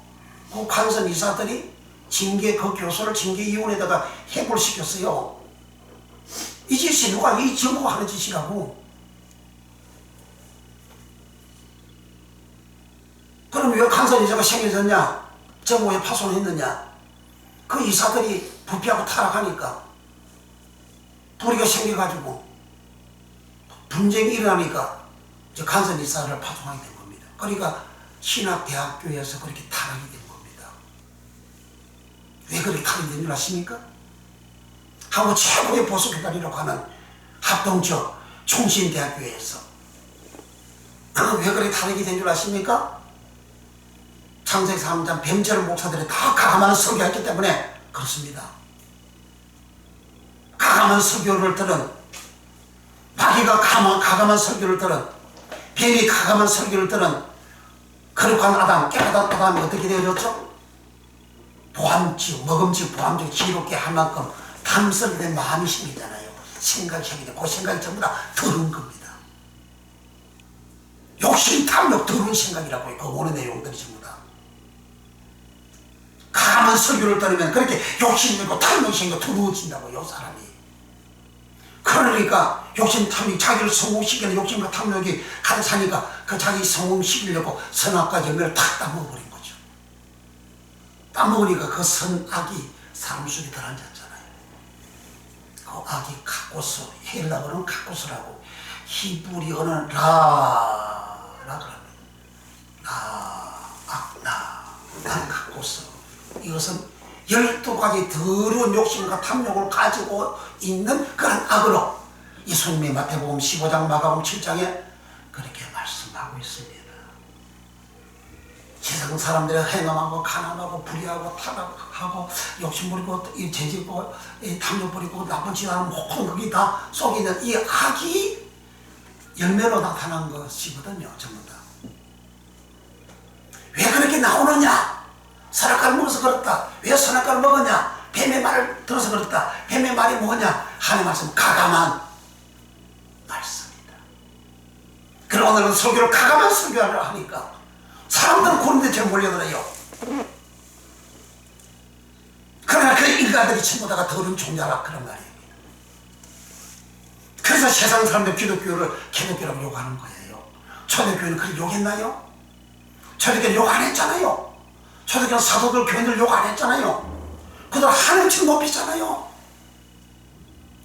Speaker 1: 그 관선 이사들이 그 교수를 징계 이혼에다가 해고시켰어요. 이 짓이 이 정부가 하는 짓이라고. 그럼 왜 관선 이사가 생겨졌냐? 정부에 파손했느냐? 그 이사들이 부패하고 타락하니까 불의가 생겨가지고 분쟁이 일어나니까 이제 관선 이사를 파송하게 된 겁니다. 그러니까 신학대학교에서 그렇게 타락이 된 겁니다. 왜 그렇게 타락이 된 줄 아십니까? 한국 최고의 보수교단이라고 하는 합동적 총신대학교에서 왜 그렇게 타락이 된 줄 아십니까? 창세기 3장 뱀처럼 목사들이 다 가감한 설교했기 때문에 그렇습니다. 가감한 설교를 들은 마귀가 가감한 설교를 들은 뱀이 가감한 설교를 들은 거룩한 아담, 깨끗한 아담이 어떻게 되어졌죠? 먹음직 보암직 지롭게 할 만큼 탐스럽게 된 마음이 생기잖아요. 생각이 하게 되고 그 생각이 전부 다 더러운 겁니다. 욕심, 탐욕, 더러운 생각이라고 해요. 그 오는 내용들이 전부 다. 가만 설교를 들으면 그렇게 욕심이 있고 탐욕이 생기고 더러워진다고요, 사람이. 그러니까 욕심, 탐욕, 자기를 성공시키는 욕심과 탐욕이 가득 차니까 그 자기 성공시키려고 선악과 열매를 탁 따먹어버린 거죠. 따먹으니까 그 선악이 사람 속에 들어앉았잖아요. 그 악이 카코스, 헬라어는 카코스라고, 히브리어는 라라 그럽니다. 카코스. 이것은 12가지 더러운 욕심과 탐욕을 가지고 있는 그런 악으로 예수님의 마태복음 15장 마가복음 7장에 그렇게 말씀하고 있습니다. 세상 사람들이 행함하고 가난하고 불의하고 타락하고 욕심부리고 죄짓고 탐욕 부리고 나쁜 짓 하는 모든 그게 다 속에 있는 이 악이 열매로 나타난 것이거든요. 전부 다. 왜 그렇게 나오느냐? 선악과를 먹어서 그렇다. 왜 선악과를 먹었냐? 뱀의 말을 들어서 그렇다. 뱀의 말이 뭐냐? 하나님 말씀 가감한 말씀이다. 그럼 오늘은 설교를 가감한 설교를 하니까 사람들은 그런 데처럼 몰려들어요. 그러나 그 인간들이 전부 다가 더러운 종자라 그런 말이에요. 그래서 세상 사람들 기독교를 개독교라고 욕하는 거예요. 초대교회는 그렇게 욕했나요? 초대교회는 욕 안 했잖아요. 초대교회 사도들 교인들 욕 안 했잖아요. 그들 하나님처럼 높이잖아요.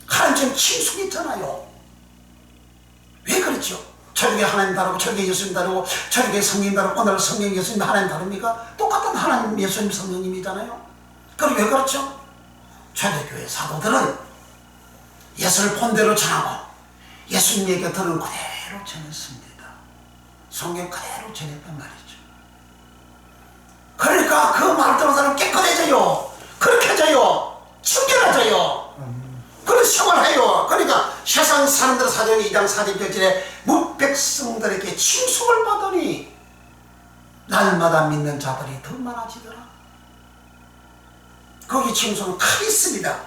Speaker 1: 하나님처럼 친숙했잖아요. 왜 그렇죠? 초대교회 하나님 다르고 초대교회 예수님 다르고 초대교회 성령 다르고 오늘 성령 예수님 하나님 다릅니까? 똑같은 하나님 예수님 성령님이잖아요. 그럼 왜 그렇죠? 초대교회 사도들은 예수를 본대로 전하고 예수님 얘기들은 그대로 전했습니다. 성경 그대로 전했단 말이죠. 그러니까 그 말 들은 사람 깨끗해져요. 그렇게져요. 청결해져요. 그런 생활해요. 그러니까 세상 사람들 사도행 2장 4절에 무백성들에게 칭송을 받으니 날마다 믿는 자들이 더 많아지더라. 거기 칭송은 카리스입니다.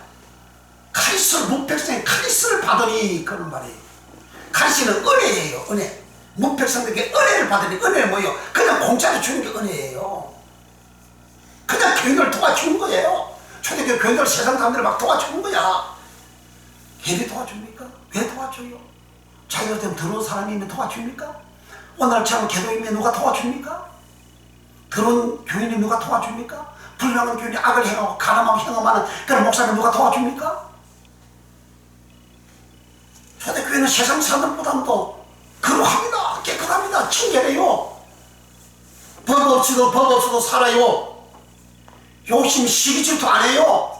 Speaker 1: 카리스를 무백성의 카리스를 받으니 그런 말이에요. 카리스는 은혜예요. 은혜. 무백성들에게 은혜를 받으니 은혜는 뭐예요? 그냥 공짜로 주는 게 은혜예요. 그냥 교인들 도와주는 거예요. 초대교회 교인들 세상 사람들을 막 도와주는 거야. 왜 도와줍니까? 왜 도와줘요? 자기들 때문에 더러운 사람이면 도와줍니까? 오늘처럼 개도이면 누가 도와줍니까? 더러운 교인이 누가 도와줍니까? 불량한 교인이 악을 행하고 가늠하고 행함하는 그런 목사님 누가 도와줍니까? 교회는 세상 사람보다도 거룩합니다. 깨끗합니다. 청결해요. 법 없어도 살아요. 욕심 시기 질투 안 해요.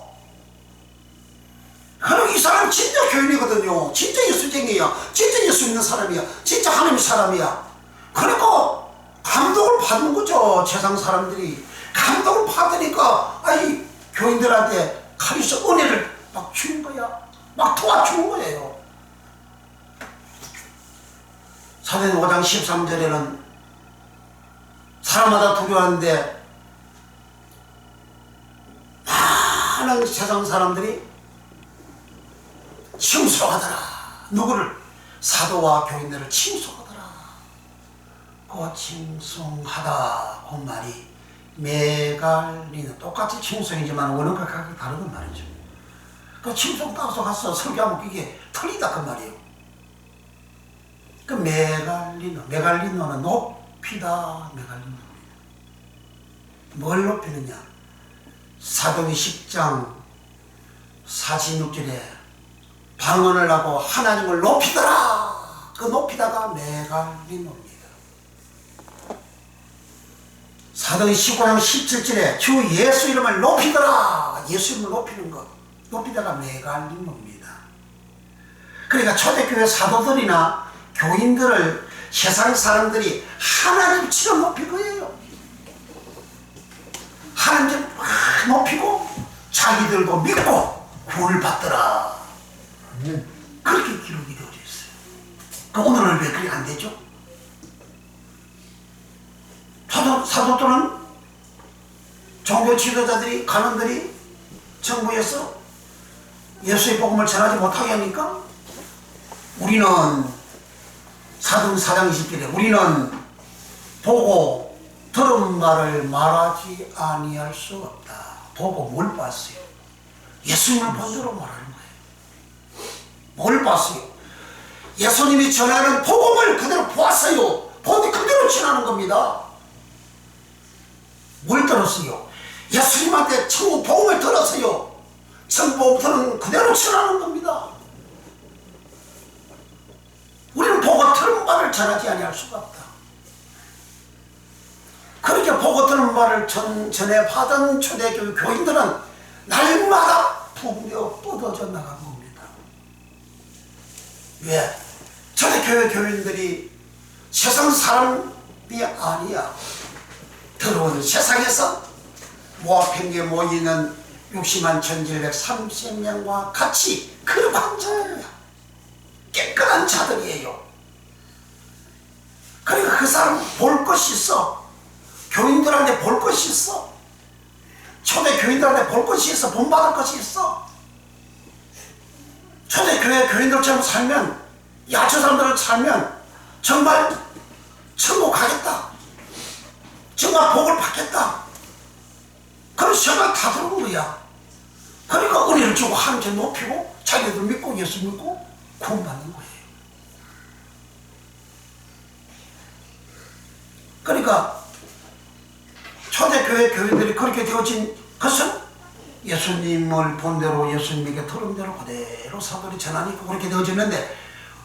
Speaker 1: 그럼 이 사람 진짜 교인이거든요. 진짜 예수쟁이야. 진짜 예수 믿는 사람이야. 진짜 하나님 사람이야. 그러니까 감동을 받는 거죠. 세상 사람들이 감동을 받으니까 아이 교인들한테 카리스 은혜를 막 주는 거야. 막 도와주는 거예요. 사도행 5장 13절에는 사람마다 두려워하는데 많은 세상 사람들이 칭송하더라. 누구를? 사도와 교인들을 칭송하더라. 그 칭송하다 그 말이 메갈리는 똑같이 칭송이지만 원어가 각각 다르단 말이죠. 그 칭송 따라서 가서 설교하면 그게 틀리다 그 말이에요. 그 메갈리노는 높이다 메갈리노입니다. 뭘 높이느냐? 사도행 10장 46절에 방언을 하고 하나님을 높이더라. 그 높이다가 메갈리노입니다. 사도행 15장 17절에 주 예수 이름을 높이더라. 예수 이름을 높이는 것. 높이다가 메갈리노입니다. 그러니까 초대교회 사도들이나 교인들을 세상 사람들이 하나님처럼 높일 거예요. 하나님처럼 막 높이고 자기들도 믿고 구원을 받더라. 그렇게 기록이 되어져 있어요. 그 오늘은 왜 그게 안 되죠? 사도들은 종교 지도자들이 간원들이 정부에서 예수의 복음을 전하지 못하게 하니까 우리는 사도행 4장 20절에 우리는 보고 들은 말을 말하지 아니할 수 없다. 보고 뭘 봤어요? 예수님을 본대로 말하는 거예요. 뭘 봤어요? 예수님이 전하는 복음을 그대로 보았어요. 본데 그대로 전하는 겁니다. 뭘 들었어요? 예수님한테 천국 복음을 들었어요. 천국 복음을 그대로 전하는 겁니다. 우리는 보고 들은 말을 전하지 아니할 수가 없다. 그렇게 보고 들은 말을 전해 받은 초대교회 교인들은 날마다 부부되어 뻗어져 나간 겁니다. 왜? 초대교회 교인들이 세상 사람이 아니야. 더러운 세상에서 모압행에 모이는 60만 1730명과 같이 거룩한 자예요. 깨끗한 자들이에요. 그러니까 그 사람 볼 것이 있어. 교인들한테 볼 것이 있어. 초대 교인들한테 볼 것이 있어. 본받을 것이 있어. 초대 교회 교인들처럼 살면, 야초 사람들을 살면 정말 천국 가겠다. 정말 복을 받겠다. 그래서 정말 다 들어온 거야. 그러니까 은혜를 주고 하나님을 높이고 자기들 믿고 예수 믿고 구원받는 거예요. 그러니까 초대교회 교인들이 그렇게 되어진 것은 예수님을 본대로 예수님에게 들은 대로 그대로 사도들이 전하니까 그렇게 되어졌는데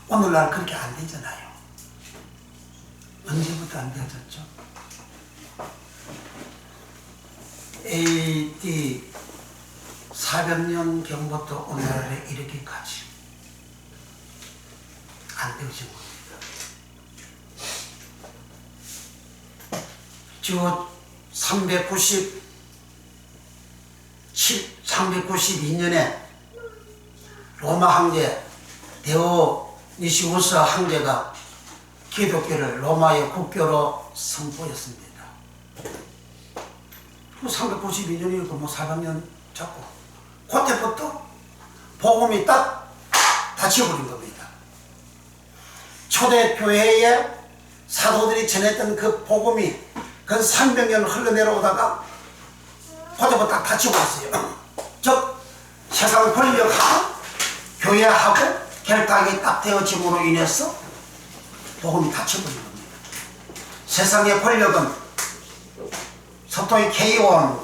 Speaker 1: 오늘날 그렇게 안 되잖아요. 언제부터 안 되어졌죠? AD 400년 경부터 오늘날에 이렇게까지 안 되어진 겁니다. 저 392년에 로마 황제 디오니시우스 황제가 기독교를 로마의 국교로 선포했습니다. 그 392년이고 뭐 400년 잡고 그때부터 복음이 딱 닫혀버린 겁니다. 초대교회에 사도들이 전했던 그 복음이 그 300년 흘러내려오다가 그때부터 딱 닫혀버렸어요. 즉 세상 권력하고 교회하고 결탁이 딱 되어짐으로 인해서 복음이 닫혀버린 겁니다. 세상의 권력은 서토이 케이온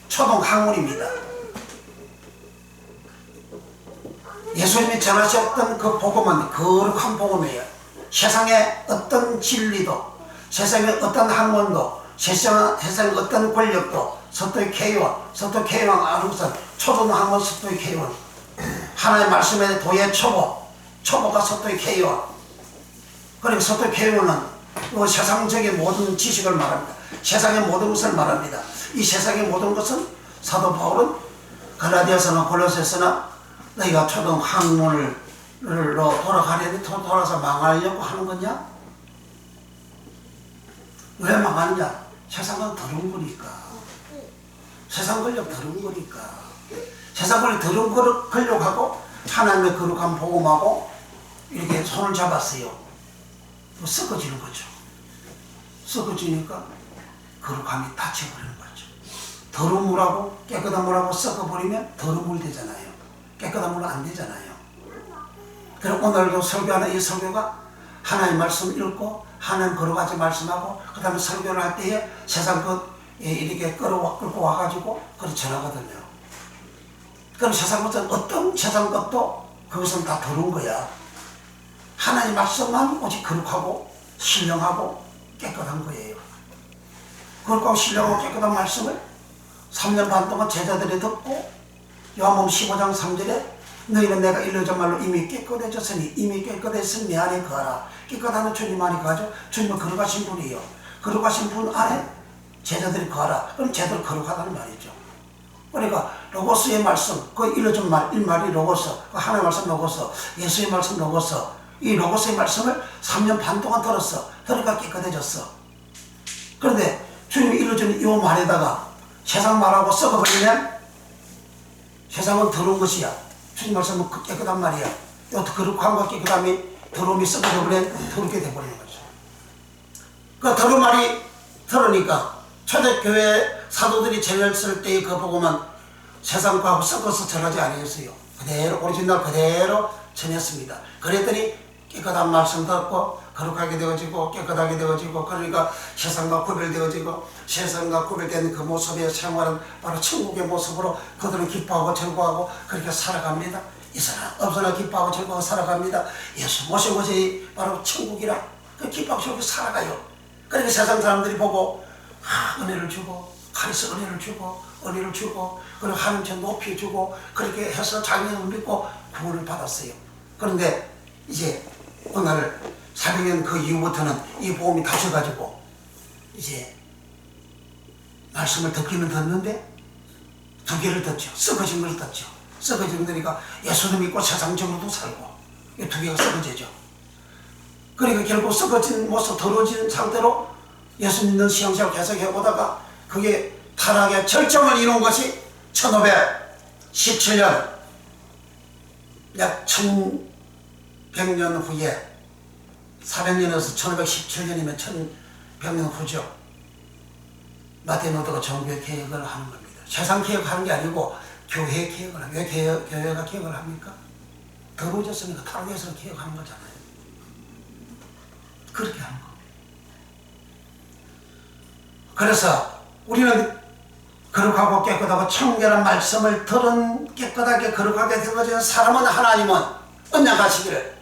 Speaker 1: 초등 학문입니다. 예수님이 전하셨던 그 복음은 거룩한 복음이에요. 세상의 어떤 진리도, 세상의 어떤 학문도, 세상의 어떤 권력도 서토의 K1 아루선 초등 학문 서토의 K1 하나님의 말씀의 도의 초보가 서토의 K1. 그리고 서토의 K1은 세상적인 모든 지식을 말합니다. 세상의 모든 것을 말합니다. 이 세상의 모든 것은 사도 바울은 갈라디아서나 골로새서나 너희가 초등 학문으로 돌아가려니 돌아서 망하려고 하는 거냐? 왜 망하느냐? 세상은 더러운 거니까. 세상 권력 더러운 거니까. 세상 권력 더러운 거를 걸려고 하고 하나님의 거룩한 복음하고 이렇게 손을 잡았어요. 섞어지는 거죠. 섞어지니까 거룩함이 닫혀버리는 거죠. 더러운 물하고 깨끗한 물하고 섞어버리면 더러운 물 되잖아요. 깨끗한 물은 안 되잖아요. 그럼 오늘도 설교하는 이 설교가 하나님 말씀 읽고 하나님 거룩하지 말씀하고 그 다음에 설교를 할 때에 세상 것 이렇게 끌고 와가지고 그렇게 전하거든요. 그럼 세상 것은 어떤 세상 것도 그것은 다 더러운 거야. 하나님 말씀만 오직 거룩하고 신령하고 깨끗한 거예요. 거룩하고 신령하고 깨끗한 말씀을 3년 반 동안 제자들이 듣고 요한복음 15장 3절에 너희는 내가 일러준 말로 이미 깨끗해졌으니 이미 깨끗했으니 내 안에 거하라. 깨끗한 주님 안에 거하죠. 주님은 거룩하신 분이에요. 거룩하신 분 안에 제자들이 거하라. 그럼 제자들 거룩하다는 말이죠. 그러니까 로고스의 말씀, 그 일러준 말, 일말이 로고스, 그 하나의 말씀 로고스, 예수의 말씀 로고스, 이 로고스의 말씀을 3년 반 동안 들었어. 그러니까 깨끗해졌어. 그런데 주님이 일러준 이 말에다가 세상 말하고 썩어버리면 세상은 더러운 것이야. 주님 말씀은 깨끗한 말이야. 요 거룩함과 깨끗함이 더러움이 썩어져 버리면 더럽게 돼버리는 거죠. 그 더러운 말이 들으니까 초대교회 사도들이 전했을 때의 그 복음은 세상 거하고 섞어서 전하지 아니했어요. 그대로 오리지널 그대로 전했습니다. 그랬더니 깨끗한 말씀 듣고 거룩하게 되어지고 깨끗하게 되어지고 그러니까 세상과 구별되어지고 세상과 구별된 그 모습의 생활은 바로 천국의 모습으로 그들은 기뻐하고 즐거워하고 그렇게 살아갑니다. 이 사람 없으나 기뻐하고 즐거워하고 살아갑니다. 예수 모신 것이 바로 천국이라 그 기뻐하고 즐겁게 살아가요. 그러니까 세상 사람들이 보고 은혜를 주고 가리서 은혜를 주고 그리고 하나님께 높이 주고 그렇게 해서 자기를 믿고 구원을 받았어요. 그런데 이제 오늘 400년 그 이후부터는 이 복음이 닫혀가지고 이제 말씀을 듣기는 듣는데 두 개를 듣죠. 썩어진 걸 듣죠. 썩어진 거니까 예수를 믿고 세상적으로도 살고 이 두 개가 썩어지죠. 그러니까 결국 썩어진 모습 더러워진 상태로 예수 믿는 신앙생활을 계속 해보다가 그게 타락의 절정을 이룬 것이 1517년 약 1100년 후에 400년에서 1517년이면 1100년 후죠. 마틴 루터가 종교 개혁을 하는 겁니다. 세상 개혁하는 게 아니고 교회 개혁을 합니다. 왜 교회가 개혁을 합니까? 더러워졌으니까 타락해서 개혁하는 거잖아요. 그렇게 하는 거. 그래서 우리는 거룩하고 깨끗하고 청결한 말씀을 들은 깨끗하게 거룩하게 되어진 사람은 하나님은 언약하시기를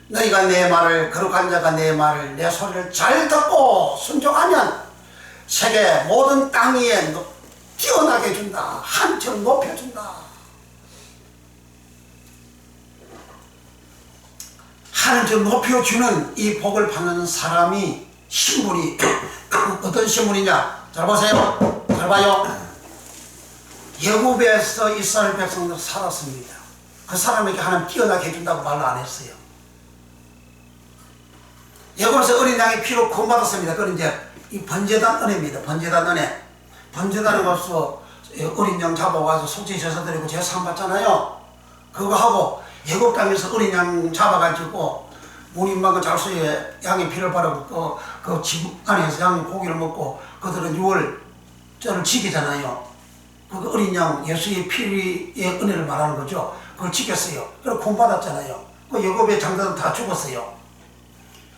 Speaker 1: 너희가 내 말을 거룩한 자가 내 말을 내 소리를 잘 듣고 순종하면 세계 모든 땅 위에 뛰어나게 해준다. 한층 높여준다. 한층 높여주는 이 복을 받는 사람이 신분이 어떤 신분이냐? 잘 보세요. 잘 봐요. 애굽에서 이스라엘 백성들 살았습니다. 그 사람에게 하나님 뛰어나게 해준다고 말로 안 했어요. 애굽에서 어린 양의 피로 구원받았습니다. 그건 이제 이 번제단 은혜입니다. 번제단 은혜. 번제단에 가서 어린 양 잡아가서 속죄 제사 드리고 제사 받잖아요. 그거 하고 애굽 땅에서 어린 양 잡아가지고 무인막을 잘수에 양의 피를 바르고 그 집 안에서 양의 고기를 먹고 그들은 6월절을 지키잖아요. 그 어린 양 예수의 피의 은혜를 말하는 거죠. 그걸 지켰어요. 그리고 구원받았잖아요. 그 애굽의 장자들 다 죽었어요.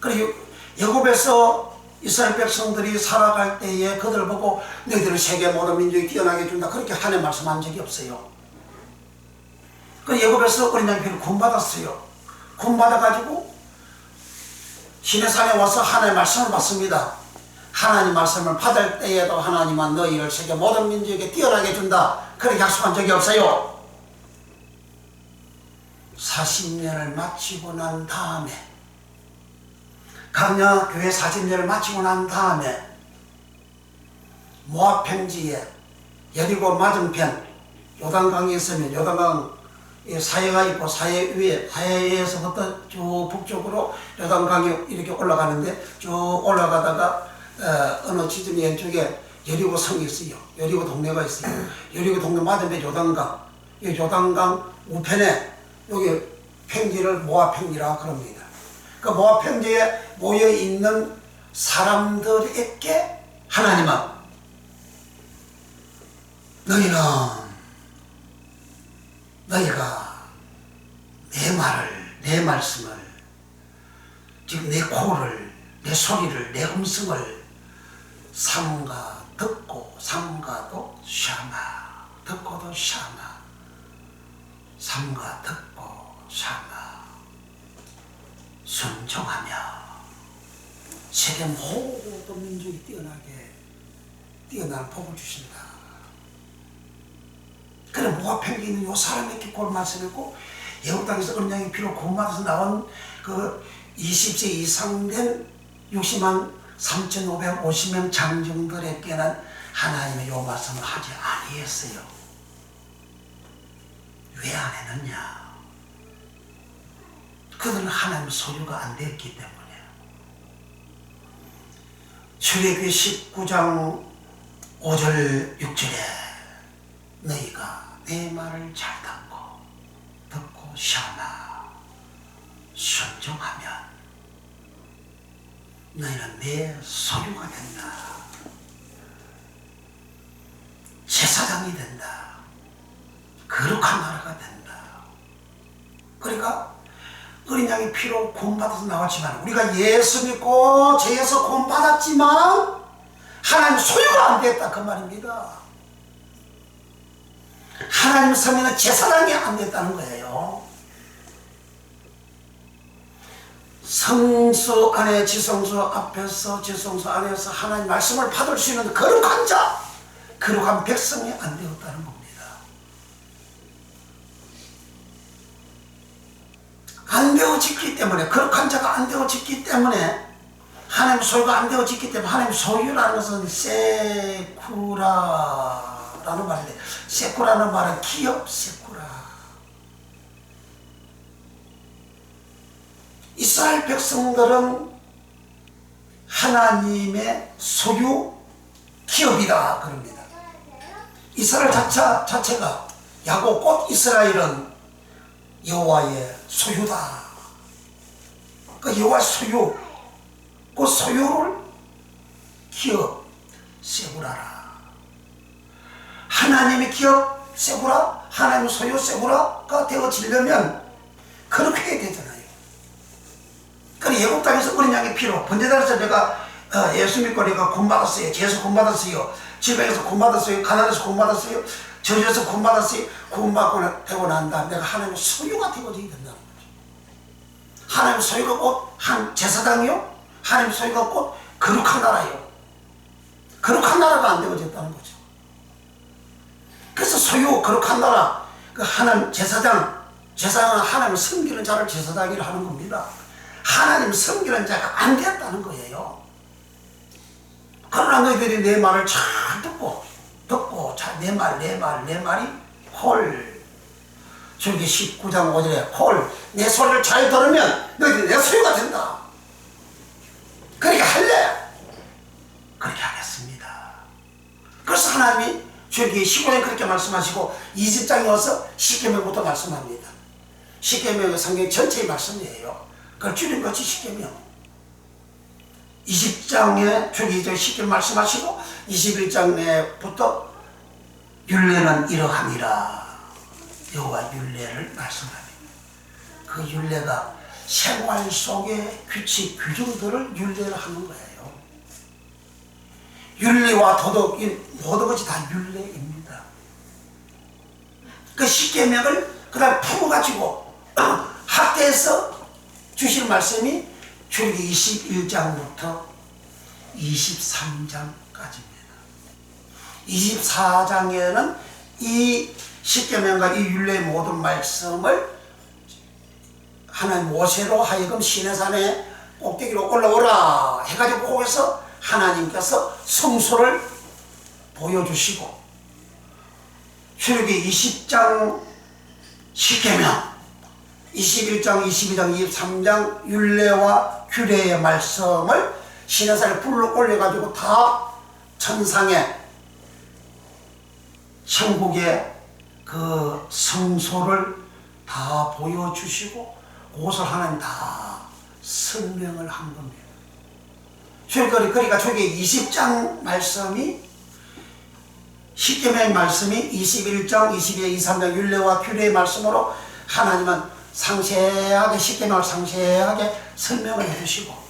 Speaker 1: 그리고 애굽에서 이스라엘 백성들이 살아갈 때에 그들을 보고 너희들을 세계 모든 민족이 뛰어나게 해준다 그렇게 하나님 말씀한 적이 없어요. 그 예굽에서 어린 양 피를 구원받았어요. 구원받아가지고 시내산에 와서 하나님의 말씀을 받습니다. 하나님 말씀을 받을 때에도 하나님은 너희를 세계 모든 민족에게 뛰어나게 준다. 그렇게 약속한 적이 없어요. 40년을 마치고 난 다음에, 강야 교회 40년을 마치고 난 다음에 모압 평지에 여리고 맞은편 요단강이 있으면 요단강 사해가 있고 사해에서부터 쭉 북쪽으로 요단강이 이렇게 올라가는데, 쭉 올라가다가 어느 지점 왼쪽에 여리고 성이 있어요. 여리고 동네가 있어요. 여리고 동네 맞은편 요단강, 이 요단강 우편에 여기 평지를 모압 평지라 그럽니다. 그 모압 평지에 모여 있는 사람들에게 하나님은 너희가 내 말씀을, 즉 내 코를, 내 소리를, 내 음성을 삼가 듣고 삼가도 샤마, 듣고도 샤마, 삼가 듣고 샤마, 순종하며 세계 모든 민족이 뛰어난 복을 주신다. 그래, 모압 평지에 있는 요 사람에게 그 말씀을 읽고 애굽 땅에서 언약의 피로 구원받아서 나온 그 20세 이상 된 60만 3,550명 장정들에게는 하나님의 요 말씀을 하지 아니했어요. 왜 안 했느냐? 그들은 하나님의 소유가 안 됐기 때문에. 출애굽기 19장 5절 6절에 너희가 내 말을 잘 듣고 샤나 순종하면 너희는 내 소유가 된다. 제사장이 된다. 거룩한 나라가 된다. 그러니까 어린 양의 피로 구원받아서 나왔지만, 우리가 예수 믿고 죄에서 구원받았지만 하나님 소유가 안 됐다 그 말입니다. 하나님 성에는 제사장이 안 됐다는 거예요. 성소 안에 지성소 앞에서 지성소 안에서 하나님 말씀을 받을 수 있는 거룩한 자, 거룩한 백성이 안 되었다는 겁니다. 안 되어졌기 때문에, 거룩한 자가 안 되어졌기 때문에, 하나님 소유가 안 되어졌기 때문에, 하나님 소유라는 것은 세쿠라라는 말인데, 세쿠라는 말은 기업 세쿠라. 이스라엘 백성들은 하나님의 소유 기업이다 그럽니다. 이스라엘 자체가 야곱 곧 이스라엘은 여호와의 소유다. 그 여호와의 소유, 그 소유를 기업 세구라라. 하나님의 기업 세구라, 하나님의 소유 세구라가 되어지려면 그렇게 해야 되잖아요. 그래, 애굽 땅에서 어린 양의 피로 번제단에서 내가 예수 믿고 내가 구원받았어요. 죄에서 구원받았어요. 질병에서 구원받았어요. 가난에서 구원받았어요. 저주에서 구원받았어요. 구원받고 되고 난 다음 내가 하나님의 소유가 되어져야 된다는 거죠. 하나님의 소유가 곧 한 제사장이요, 하나님의 소유가 곧 거룩한 나라요. 거룩한 나라가 안 되어졌다는 거죠. 그래서 소유 거룩한 나라, 그 하나님 제사장은 하나님을 섬기는 자를 제사장이라 하는 겁니다. 하나님 섬기는 자가 안 됐다는 거예요. 그러나 너희들이 내 말을 잘 듣고 내 말이 홀, 저기 19장 5절에 홀, 내 소리를 잘 들으면 너희들이 내 소유가 된다. 그렇게 할래? 그렇게 하겠습니다. 그래서 하나님이 저기 15년 그렇게 말씀하시고 20장에 와서 십계명부터 말씀합니다. 십계명은 성경 전체의 말씀이에요. 그걸 줄인 것이 십계명. 20장에 저기 십계명 말씀하시고 21장에부터 율례는 이러함이라. 여호와 율례를 말씀합니다. 그 율례가 생활 속의 규칙, 규정들을 율례를 하는 거예요. 율례와 도덕, 모든 것이 다 율례입니다. 그 십계명을 그 다음 풀어가지고 학대해서 주실 말씀이 출애굽기 21장부터 23장까지입니다. 24장에는 이 십계명과 이 율례의 모든 말씀을 하나님 모세로 하여금 시내산에 꼭대기로 올라오라 해가지고 거기서 하나님께서 성소를 보여주시고 출애굽기 20장 십계명, 21장, 22장, 23장 율례와 규례의 말씀을 시내산에 불러 올려가지고 다 천상에 천국의 그 성소를 다 보여주시고 그것을 하나님 다 설명을 한 겁니다. 그러니까 출애굽기 20장 말씀이 십계명의 말씀이 21장, 22장, 23장 율례와 규례의 말씀으로 하나님은 상세하게 십계명을 상세하게 설명을 해주시고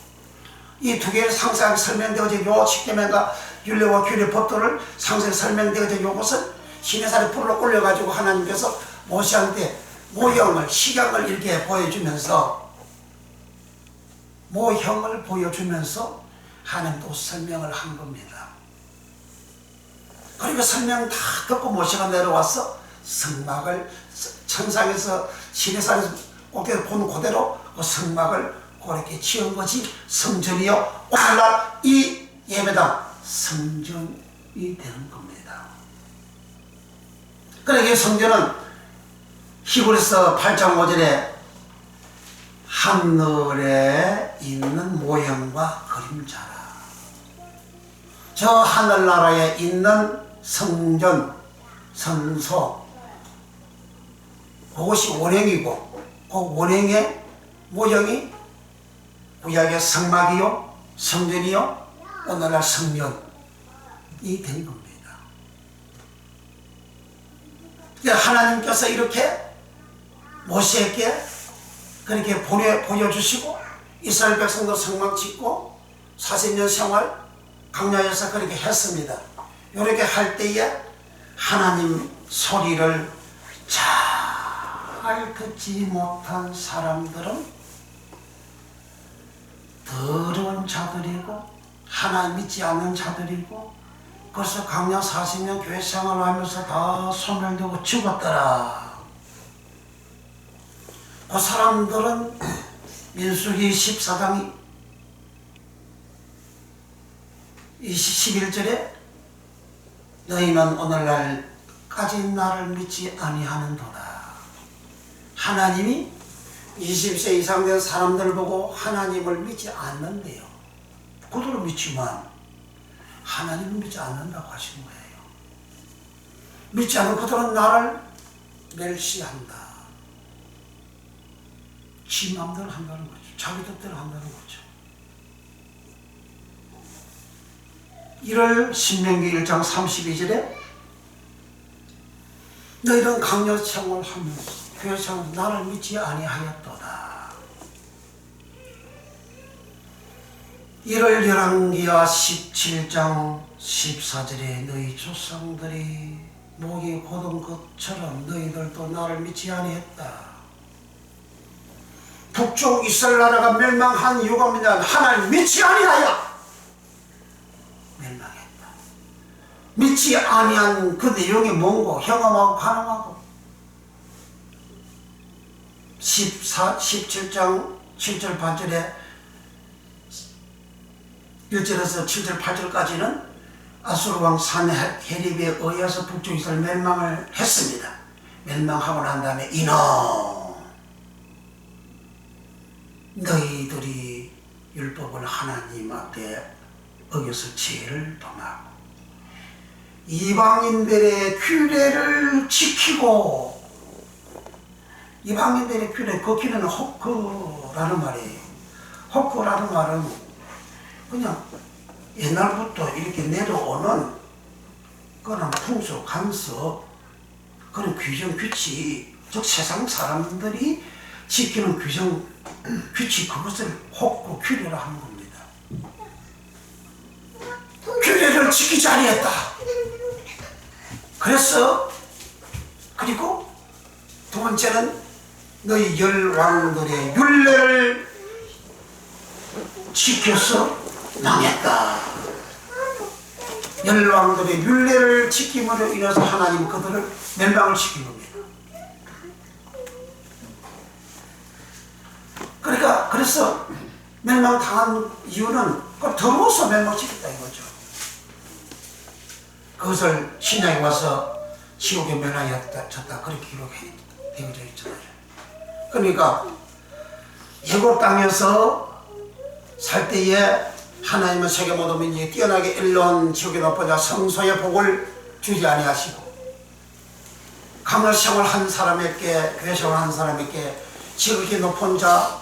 Speaker 1: 이 두 개를 상세하게 설명되어진 요 십계명과 율례와 규례 법도를 상세히 설명되어진 요것을 시내산에 불러 올려가지고 하나님께서 모세한테 모형을 식양을 이렇게 보여주면서 모형을 보여주면서 하나님도 설명을 한 겁니다. 그리고 설명 다 듣고 모세가 내려와서 성막을 천상에서 시내산에서 꼭대기 보는 그대로 그 성막을 그렇게 지은 것이 성전이요 오늘날 이 예배당 성전이 되는 겁니다. 그러니까 이 성전은 히브리서 8장 5절에 하늘에 있는 모형과 그림자라. 저 하늘나라에 있는 성전, 성소 그것이 원형이고 그 원형의 모형이 구약의 성막이요 성전이요 오늘날 성전이 된 겁니다. 하나님께서 이렇게 모세에게 그렇게 보여주시고 이스라엘 백성도 성막 짓고 40년 생활 광야에서 그렇게 했습니다. 이렇게 할 때에 하나님 소리를 잘 듣지 못한 사람들은 더러운 자들이고 하나님 믿지 않는 자들이고 그래서 광야 40년 교회 생활을 하면서 다 소멸되고 죽었더라. 그 사람들은 민수기 14장 11절에 너희는 오늘날까지 나를 믿지 아니하는도다. 하나님이 20세 이상 된 사람들 보고 하나님을 믿지 않는데요. 그들은 믿지만 하나님을 믿지 않는다고 하시는 거예요. 믿지 않는 그들은 나를 멸시한다. 지 마음대로 한다는 거죠. 자기 뜻대로 한다는 거죠. 1월 신명기 1장 32절에 너희는 강요 생활하면서 교회 생활 나를 믿지 아니하였도다. 1월 열왕기하 17장 14절에 너희 조상들이 목이 곧은 것처럼 너희들도 나를 믿지 아니했다. 북쪽 이스라엘 나라가 멸망한 이유가 뭐냐? 하나님 믿지 아니하여 멸망했다. 믿지 아니한 그 내용이 뭔고? 형험하고 가늠하고 17장 7절 8절에 1절에서 7절 8절까지는 아수르 왕 산헤립에 의해서 북쪽 이스라엘 멸망을 했습니다. 멸망하고 난 다음에 이놈 너희들이 율법을 하나님 앞에 어겨서 죄를 범하고 이방인들의 규례를 지키고 이방인들의 규례, 그 규례는 호크라는 말이에요. 호크라는 말은 그냥 옛날부터 이렇게 내려오는 그런 풍속, 간섭, 그런 규정, 규칙, 즉 세상 사람들이 지키는 규정, 규칙, 그것을 호크, 규례라 하는 겁니다. 규례를 지키지 아니했다. 그래서 그리고 두 번째는 너희 열왕들의 율례를 지켜서 망했다. 열왕들의 율례를 지킴으로 인해서 하나님 그들을 멸망을 시킨 겁니다. 그래서 멸망당한 이유는 그걸 더러워서 멸망시켰다 이거죠. 그것을 신약에 와서 지옥의 멸망이었다 그렇게 기록되어져 있잖아요. 그러니까 예고 땅에서 살 때에 하나님은 세계 모든 민족이 뛰어나게 일론 지옥에 높아져 성소의 복을 주지 아니하시고 강을 생활한 사람에게 교회 생활한 사람에게 지극히 높은 자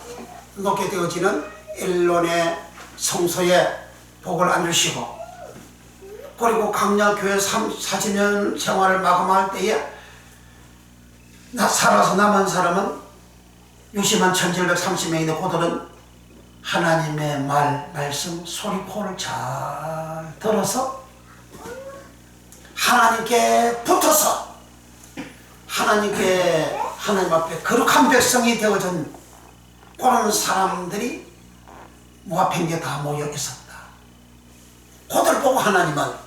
Speaker 1: 높게 되어지는 일론의 성소의 복을 안 주시고 그리고 강야 교회 40년 생활을 마감할 때에 살아서 남은 사람은 60만 1730명인데 그들은 하나님의 말씀 소리코를 잘 들어서 하나님께 붙어서 하나님 앞에 거룩한 백성이 되어진 그런 사람들이 모아평지에 다 모여 있었다. 그들 보고 하나님은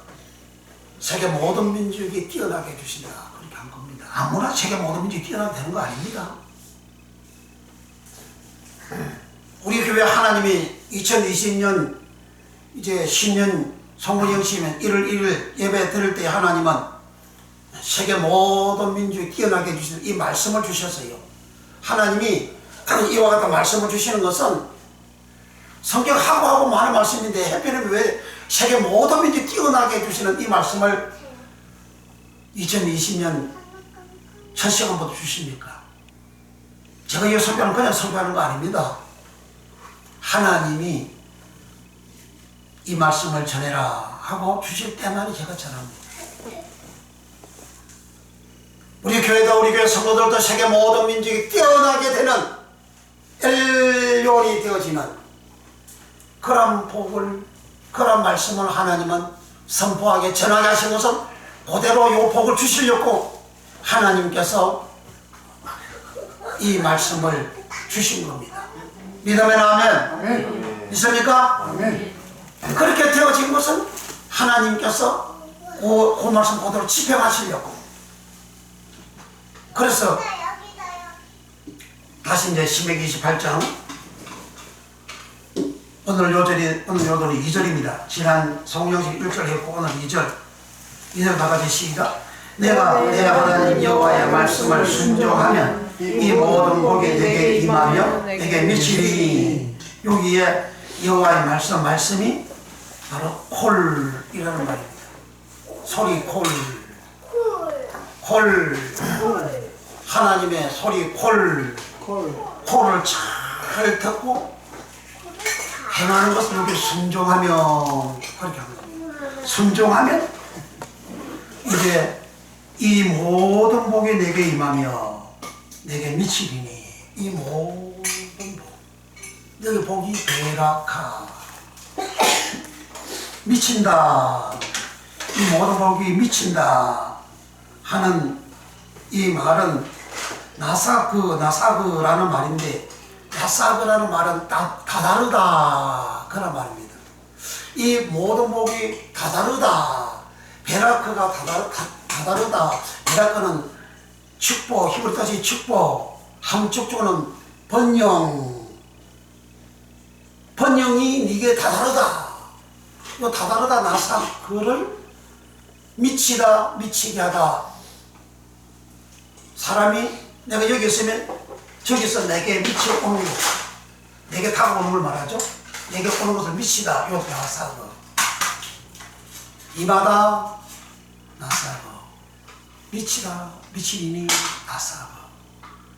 Speaker 1: 세계 모든 민족이 뛰어나게 해주신다 그렇게 한 겁니다. 아무나 세계 모든 민족이 뛰어나게 되는 거 아닙니다. 우리 교회 하나님이 2020년 이제 신년 성모영시면 1월 1일 예배 드릴 때 하나님은 세계 모든 민족이 뛰어나게 해주시는 이 말씀을 주셨어요. 하나님이 이와 같은 말씀을 주시는 것은 성경 하고 많은 말씀인데 해변에 왜 세계 모든 민족이 뛰어나게 해주시는 이 말씀을 2020년 첫 시간부터 주십니까? 제가 이 설교는 그냥 설교하는 거 아닙니다. 하나님이 이 말씀을 전해라 하고 주실 때만이 제가 전합니다. 우리 교회도 우리 교회 성도들도 세계 모든 민족이 뛰어나게 되는 엘론이 되어지는 그런 복을 그런 말씀을 하나님은 선포하게 전하게 하신 것은 그대로 이 복을 주시려고 하나님께서 이 말씀을 주신 겁니다. 믿으면 아멘.
Speaker 2: 아멘.
Speaker 1: 믿습니까?
Speaker 2: 아멘.
Speaker 1: 그렇게 되어진 것은 하나님께서 그 말씀 그대로 집행하시려고. 그래서 다시 이제 신명기 28장 오늘 요절이 2절입니다. 지난 성령식 1절 했고 오늘 2절 다 같이 시작. 내가 내 하나님 여호와의 말씀을 순종하면 이 모든 복이 내게 임하며 내게 미치리니. 여기에 여호와의 말씀이 바로 콜이라는 말입니다. 소리 콜 하나님의 소리 콜을 잘 듣고 행하는 것을 여기 순종하면 그렇게 하는 겁니다. 순종하면 이제 이 모든 복이 내게 임하며 내게 미치리니. 이 모든 복 여기 복이 베라카 미친다. 이 모든 복이 미친다 하는 이 말은 나사그라는 말인데 나사그라는 말은 다 다르다 그런 말입니다. 이 모든 복이 다 다르다. 베라크가 다 다르다. 베라크는 축복, 히브리 뜻이 축복, 함축조는 번영이 이게 다 다르다. 이 다 다르다 나사그를 미치다, 미치게 하다. 사람이 내가 여기 있으면 저기서 내게 미치어 오는 것, 내게 다가오는 걸 말하죠. 내게 오는 것을 미치다. 이것도 나사그. 이마다 나사그. 미치다, 미치리니 나사그.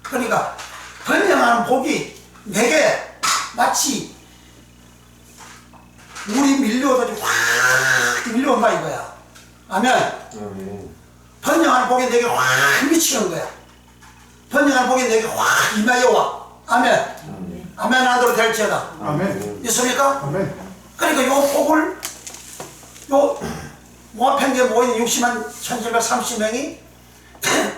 Speaker 1: 그러니까 번영하는 복이 내게 마치 물이 밀려오듯이 확 밀려온다 이거야. 아멘. 번영하는 복이 내게 확 미치는 거야. 번영하는 복이 내게 확 임하여 와. 아멘. 아멘 하도록 될지어다.
Speaker 2: 아멘.
Speaker 1: 있습니까?
Speaker 2: 아멘.
Speaker 1: 그러니까 요 복을 요 모아평지에 모인 60만 1730명이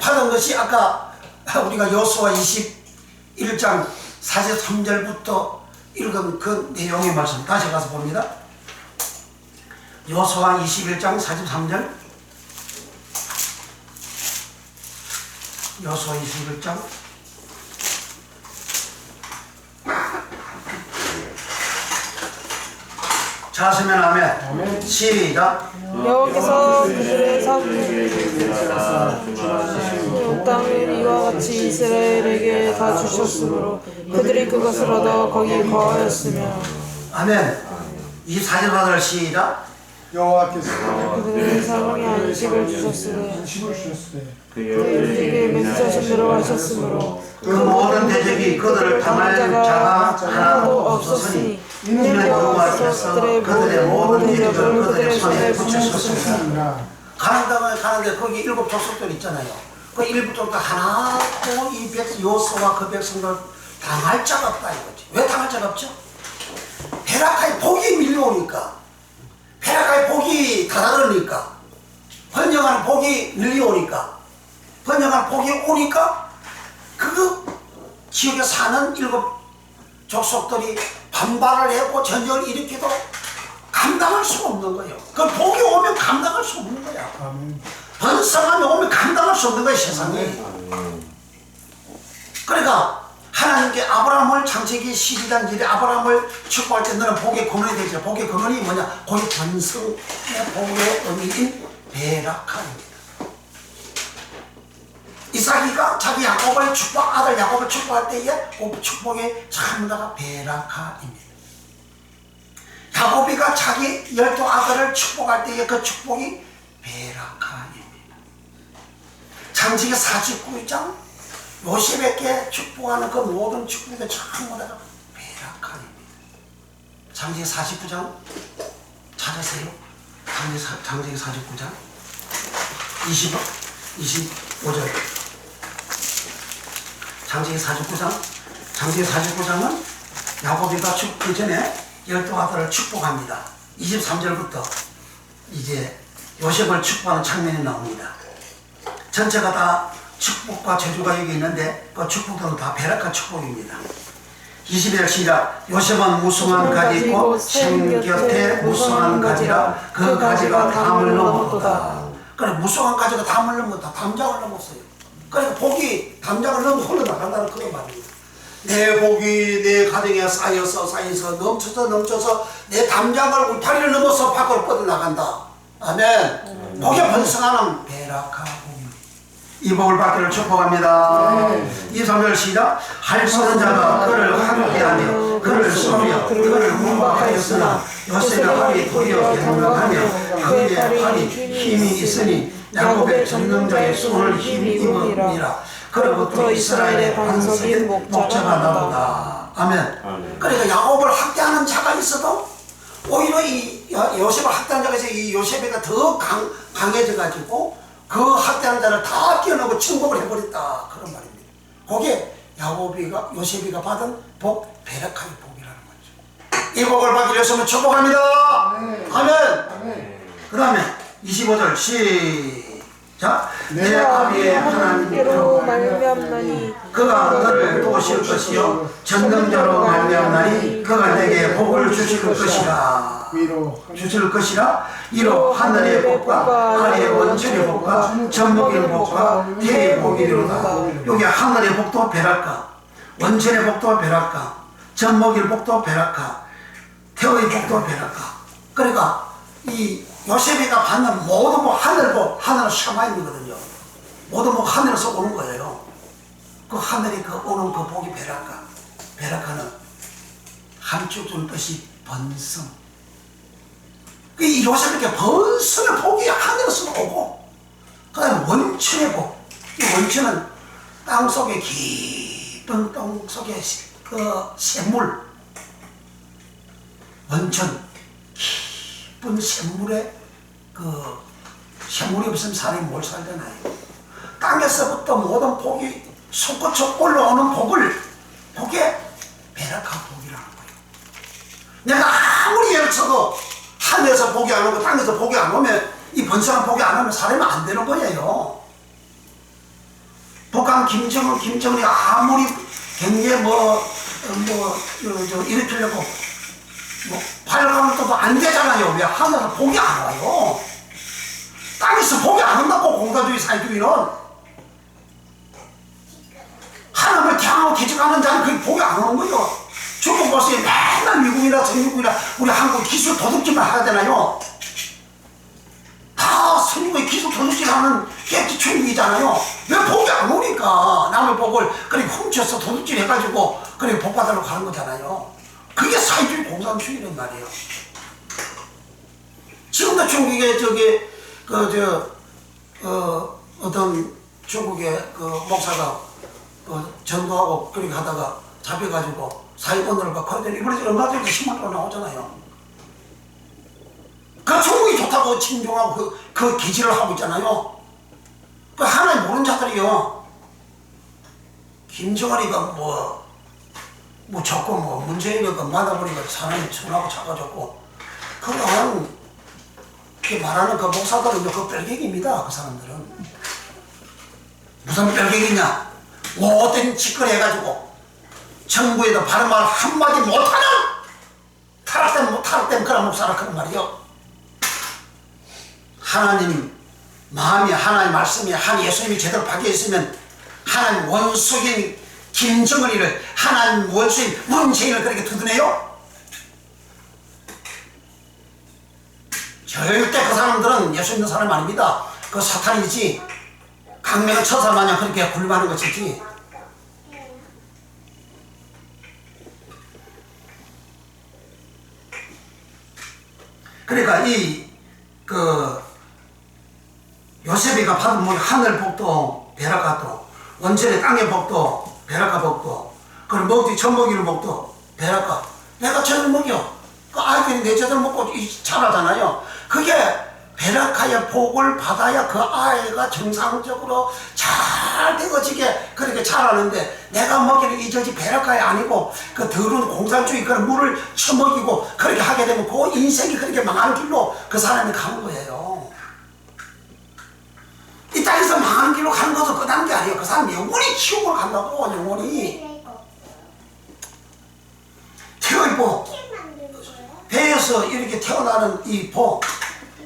Speaker 1: 받은 것이 아까 우리가 여호수아 21장 43절부터 읽은 그 내용의 말씀 다시 가서 봅니다. 여호수아 21장 43절. 여호수아 21장 자세면 아멘. 시작.
Speaker 3: 여호와께서 그들의 삼촌 땅을 이와 같이 이스라엘에게 다 주셨으므로 그들이 그것을 얻어 거기에 거하였으며
Speaker 1: 아멘. 24절 시작.
Speaker 2: 여호와께서
Speaker 3: 그들의 사방에 안식을 주셨으되
Speaker 2: 안식을 주셨으되
Speaker 3: 그들에게 맹세하신 대로 하셨으므로
Speaker 1: 그 모든 대적이 그들을 당할 자가 하나도 없었으니 이는 여호와께서 그들의 모든 대적을 그들의 손에 붙이셨습니다. 가는 땅을 가는데 거기 7 족속들 있잖아요. 그 7 족속들 하나도 이 여호수아와 그 백성들 당할 자가 없다 이거지. 왜 당할 자가 없죠? 베라카의 복이 밀려오니까, 베라카의 복이 다다르니까, 번영하는 복이 밀려오니까, 번영하는 복이 오니까 그 지역에 사는 7 족속들이 반발을 하고 전쟁을 일으켜도 감당할 수 없는 거예요. 그 복이 오면 감당할 수 없는 거야.
Speaker 2: 아멘.
Speaker 1: 번성하면 오면 감당할 수 없는 거야, 세상에. 그러니까 하나님께 아브라함을 창세기 12장절에 아브라함을 축복할 때 너는 복의 근원이 되죠. 복의 근원이 뭐냐? 곧 번성의 복의 의미인 베라카입니다. 이삭이가 자기 야곱을 아들 야곱을 축복할 때에 그 축복의 참다가 베라카입니다. 야곱이가 자기 12 아들을 축복할 때에 그 축복이 베라카입니다. 창세기 49장 요셉에게 축복하는 그 모든 축복의 전부 다 베라카입니다. 창세기 49장 찾으세요. 창세기 49장 25절. 창세기 49장은 야곱이가 그 전에 12 아들을 축복합니다. 23절부터 이제 요셉을 축복하는 장면이 나옵니다. 전체가 다 축복과 저주가 여기 있는데 그 축복들은 다 베라카 축복입니다. 20절 시작. 요셉은 무성한 가지 있고 샘 곁에 무성한 가지라 그 가지가 담을 넘었도다. 그래, 무성한 가지가 담을 넘었다. 담장을 넘었어요. 그러니까 복이 담장을 넘어 흘러나간다는 그런 말입니다. 내 복이 내 가정에 쌓여서 넘쳐서 내 담장을 울타리를 넘어서 밖으로 뻗어나간다. 아멘. 복이 번성하는 베라카 복입니다. 이 복을 받기를 축복합니다. 23절 시작. 할 수 없는 자가 그를 하게 하며 그를 쏘며 그를 공박하였으나 요셉의 팔이 도리어 경건하며 그의 팔이 힘이 있으니 야곱의 전능자의 손을 힘입으니라. 그로부터 이스라엘의 반석이 목자가 나오다. 아멘. 그러니까 야곱을 학대하는 자가 있어도 오히려 이 요셉을 학대하는 자가 있어서 이 요셉이가 더 강해져 가지고 그 학대하는 자를 다 끼어넣고 침공을 해버렸다. 그런 말입니다. 그게 요셉이가 받은 복, 베라카의 복이라는 거죠. 이 복을 받기 위해서는 축복합니다. 아멘. 그 다음에 25절 시작. 내 아비의 하나님께로 말미암나니 그가 너를 도우실 것이요 전능자로 말미암나니 그가 내게 복을 주실 것이라. 주실 것이라. 이로 하늘의 복과 아래의 원천의 복과 전목의 복과 태의 복이로다. 여기 하늘의 복도 베라카, 원천의 복도 베라카, 전목의 복도 베라카, 태의 복도 베라카. 그러니까 이 요셉이가 받는 모든 복, 하늘복, 하늘은 샤마임이거든요. 모든 복 하늘에서 오는 거예요. 그 하늘이 오는 그 복이 베라카. 베라카는 한쪽 준 뜻이 번성. 이 요셉에게 번성의 복이 하늘에서 오고, 그 다음에 원천의 복. 이 원천은 땅 속에 깊은 땅 속에 그 샘물, 원천, 깊은 샘물에 그 샘물이 없으면 사람이 못 살잖아요. 땅에서부터 모든 복이 솟구쳐 올라오는 복을 복에 베라카 복이라는 거예요. 내가 아무리 애를 써도 하늘에서 복이 안 오고 땅에서 복이 안 오면 이 번성한 복이 안 오면 사람이 안 되는 거예요. 복한 북한 김정은이 아무리 굉장히 일으키려고 발광을 떠도 안 되잖아요. 왜? 하늘에서 복이 안 와요. 땅에서 복이 안 온다고. 공산주의 사회주의는 하나님을 향하고 개척하는 자는 그게 복이 안 오는 거예요. 중국 보세요. 맨날 미국이나 정유국이나 우리 한국 기술 도둑질만 하잖아요. 다 선유국의 기술 도둑질하는 게 천국이잖아요. 왜 복이 안 오니까 남의 복을 그렇게 훔쳐서 도둑질 해가지고 그렇게 복 받으려고 하는 거잖아요. 그게 사회주의 공산주의란 말이에요. 지금도 중국에 어떤 중국의 그 목사가 전도하고 그렇게 하다가 잡혀가지고 사회권을 받고 이번에 얼마 전에 신문으로 나오잖아요. 그 중국이 좋다고 친종하고 그 기지를 하고 있잖아요. 그 하나님 모르는 자들이요. 김정은이가 좋고 문재인이가 만나보니까 사람이 천하고 차가 좋고 그건 말하는 그 목사들은 그 뺄갱입니다. 그 사람들은 무슨 뺄갱이냐? 못된 짓거리 해가지고 정부에도 바른 말 한마디 못하는 타락된 그런 목사라 그런 말이요. 하나님 마음이 하나님 말씀이 한 예수님이 제대로 박혀있으면 하나님 원수인 김정은이를 하나님 원수인 문재인을 그렇게 두드려요? 절대 그 사람들은 예수 믿는 사람 아닙니다. 그 사탄이지 강력한 처사 마냥 그렇게 굴림하는 것이지. 그러니까 요셉이가 받은 하늘 복도 베라카도 원천의 땅의 복도 베라카 복도 그리고 먹지 젖먹이는 복도 베라카 내가 젖을 먹여 그 아이들이 내 젖을 먹고 자라잖아요. 그게 베라카의 복을 받아야 그 아이가 정상적으로 잘 되어지게 그렇게 자라는데 내가 먹이는 이 젖이 베라카이 아니고 그 더러운 공산주의 그런 물을 처먹이고 그렇게 하게 되면 그 인생이 그렇게 망하는 길로 그 사람이 가는 거예요. 이 땅에서 망하는 길로 가는 것도 끝난 게 아니에요. 그 사람이 영원히 지옥으로 간다고. 영원히 태어있고 배에서 이렇게 태어나는 이 복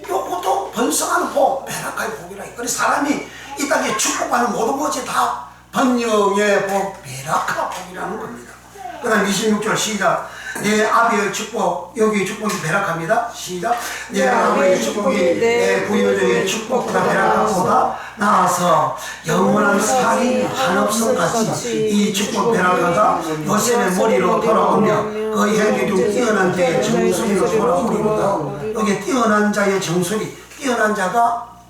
Speaker 1: 요것도 번성하는 복 베라카의 복이라. 그래서 사람이 이 땅에 축복하는 모든 것이 다 번영의 복 베라카 복이라는 겁니다. 그 다음 26절 시작. 내 아비의 축복, 여기 축복이 베라카입니다. 시작. 내 아비의 축복이 내 부여적인 축복보다 베라카보다 나아서 영원한 살이 한없음 같이 이 축복 베라카가 요셉의 머리로 돌아오며 그 행위 중 뛰어난 자의 정수리로 돌아오리로다. 여기 뛰어난 자의 정수리, 뛰어난 자가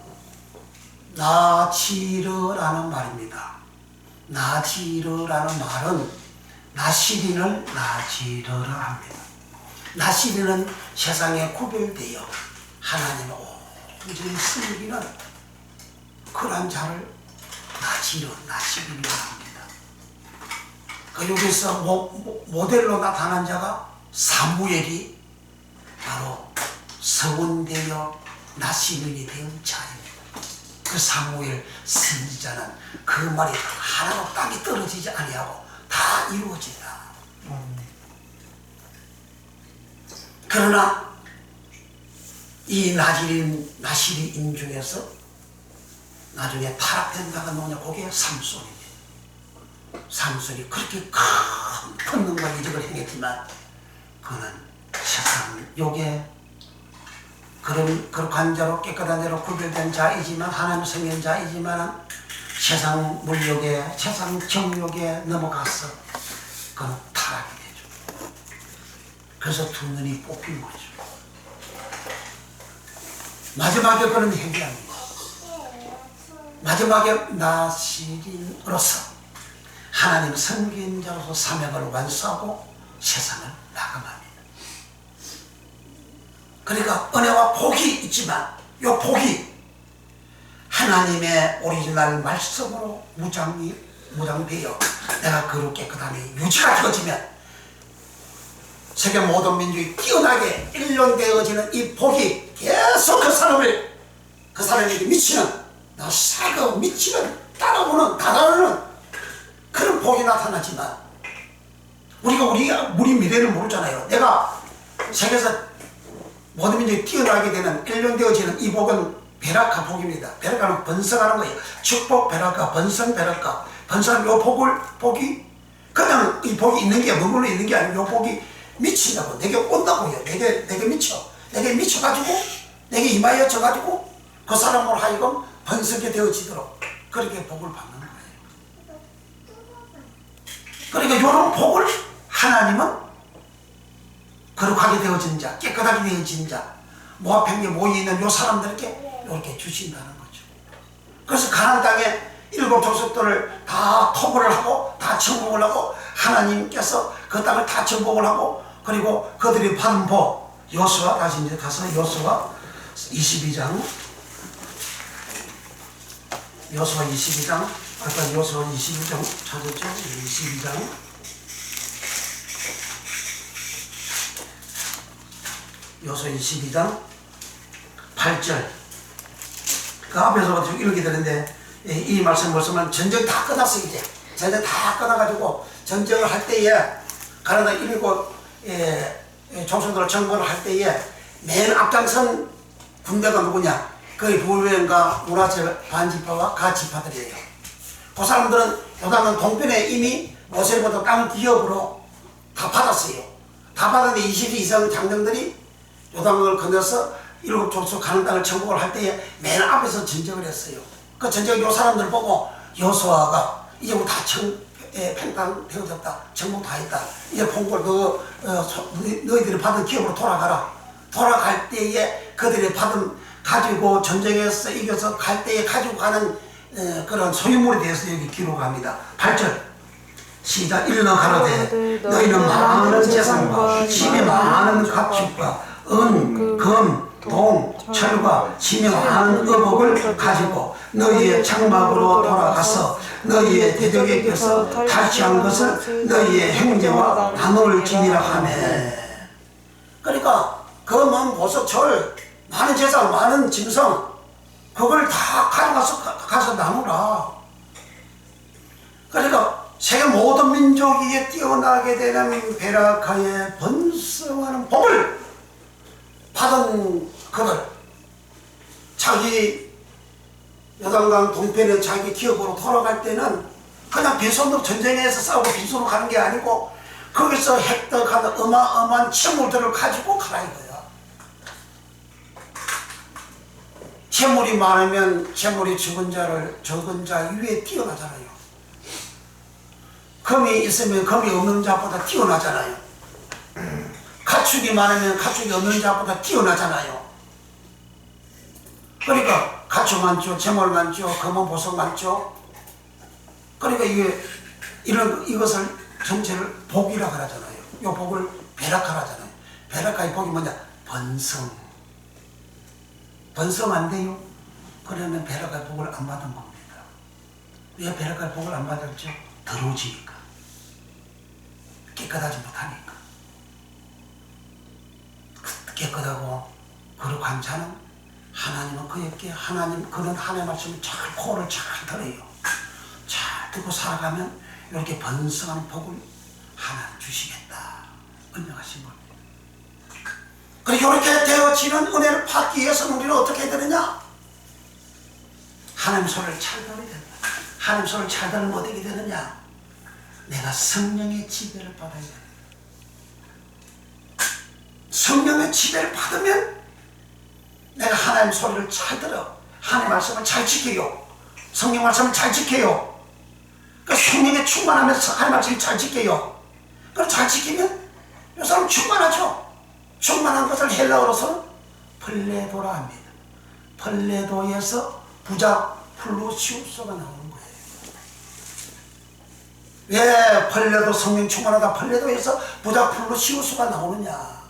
Speaker 1: 나지르라는 말입니다. 나지르라는 말은 나시린을 나지르라 합니다. 나시린은 세상에 구별되어 하나님의 온전히 쓰기는 그런 자를 나시린이라고 합니다. 그 여기서 모델로 나타난 자가 사무엘이 바로 서원되어 나시린이 된 자입니다. 그 사무엘 선지자는 그 말이 하나도 땅에 떨어지지 아니하고 다 이루어진다. 그러나 이 나시린 중에서 나중에 타락된 자가 누구냐? 그게 삼손입니다. 삼손이 그렇게 큰 능과 이적을 행했지만 그는 세상 욕에 그런 관자로 깨끗한 자로 구별된 자이지만 하나님 성현자이지만 세상 물욕에 세상 정욕에 넘어가서 그는 타락이 되죠. 그래서 두 눈이 뽑힌 거죠. 마지막에 그는 회개합니다. 마지막에 나시린으로서 하나님 선견자로서 사명을 완수하고 세상을 나감합니다. 그러니까 은혜와 복이 있지만 이 복이 하나님의 오리지널 말씀으로 무장되어 내가 거룩 깨끗함이 유지가 되어지면 세계 모든 민족이 뛰어나게 일련되어지는 이 복이 계속 그 사람에게 미치는 나사가 미치는 따라오는 다가오는 복이 나타나지만 우리 미래를 모르잖아요. 내가 세계에서 모든 민족이 뛰어나게 되는 일련되어지는 이 복은 베라카 복입니다. 베라카는 번성하는 거예요. 축복 베라카, 번성 베라카. 번성하는 요 복이 그냥 이 복이 있는 게 머물러 있는 게 아니고 요 복이 미친다고 내게 온다고요. 내게 미쳐. 내게 미쳐가지고 내게 임하여 져가지고 그 사람으로 하여금 번성게 되어지도록 그렇게 복을 받는 거예요. 그러니까 요런 복을 하나님은 거룩하게 되어진 자, 깨끗하게 되어진 자, 모압행에 모여있는 요 사람들에게 이렇게 주신다는 거죠. 그래서 가나안 땅에 7 족속들을 다 토벌을 하고 다 정복을 하고 하나님께서 그 땅을 다 정복을 하고 그리고 그들이 받은 복 여호수아 다시 이제 가서 여호수아 22장 아까 여호수아 22장 찾았죠? 22장 여호수아 22장 8절 그 앞에서 좀 이렇게 되는데 이 말씀 보시면 전쟁 다 끝났어. 이제 전쟁 다 끝나가지고 전쟁을 할 때에 가나다 7 족속들을 정벌을 할 때에 맨 앞장선 군대가 누구냐? 거의 루벤과 므낫세 반지파와 가지파들이에요. 그 사람들은 요단강 동편에 이미 모세보다 땅 기업으로 다 받았어요. 다 받았는데 20위 이상 장정들이 요단강을 건너서 7 족속 가는 땅을 정복을 할 때에 맨 앞에서 전쟁을 했어요. 그 전쟁 요 사람들 보고 여호수아가 이제 뭐 다 팽탕 되어졌다. 정복 다 했다. 이제 본골 너희들이 받은 기업으로 돌아가라. 돌아갈 때에 그들이 받은 가지고 전쟁에서 이겨서 갈 때에 가지고 가는 그런 소유물에 대해서 여기 기록합니다. 8절 시작. 일러 가로되 너희는 많은 재산과 집에 많은 가축과 은, 금, 동, 철과 심히 많은 의복을 가지고 너희의 장막으로 돌아가서 너희의 대적에게서 탈취한 것을 너희의 행제와 나눌 지니라 하네. 그러니까 그 먼 보석, 철, 많은 재산, 많은 짐승 그걸 다 가져가서 나누라. 그러니까 세계 모든 민족이 뛰어나게 되는 베라카의 번성하는 복을 받은 그들 자기 요단강 동편에 자기 기업으로 돌아갈 때는 그냥 빈손으로 전쟁에서 싸우고 빈손으로 가는 게 아니고 거기서 획득하는 어마어마한 채물들을 가지고 가라 이거야. 채물이 많으면 채물이 적은 자 위에 뛰어나잖아요. 금이 있으면 금이 없는 자보다 뛰어나잖아요. 가축이 많으면 가축이 없는 자보다 뛰어나잖아요. 그러니까 가축 많죠, 재물 많죠, 금은 보석 많죠. 그러니까 이것을 전체를 복이라 그러잖아요. 이 복을 베라카라 하잖아요. 베라카의 복이 뭐냐? 번성. 번성 안 돼요? 그러면 베라카의 복을 안 받은 겁니다. 왜 베라카의 복을 안 받았죠? 더러워지니까. 깨끗하지 못하니까. 깨끗하고 거룩한 자는 하나님은 그에게 그는 하나님의 말씀을 코를 잘 들어요. 잘 듣고 살아가면 이렇게 번성한 복을 하나님 주시겠다 언명하신 겁니다. 그리고 이렇게 되어지는 은혜를 받기 위해서는 우리는 어떻게 해야 되느냐? 하나님 소리를 잘 들어야 된다. 하나님 소리를 잘 들으면 어떻게 되느냐? 내가 성령의 지배를 받아야 된다. 성령의 지배를 받으면 내가 하나님 소리를 잘 들어. 하나님 말씀을 잘 지켜요. 성령 말씀을 잘 지켜요. 그 성령에 충만하면서 하나님 말씀을 잘 지켜요. 그걸 잘 지키면 이 사람 충만하죠. 충만한 것을 헬라어로서는 플레도라 합니다. 플레도에서 부자 플루시우스가 나오는 거예요. 왜 플레도 성령 충만하다 플레도에서 부자 플루시우스가 나오느냐?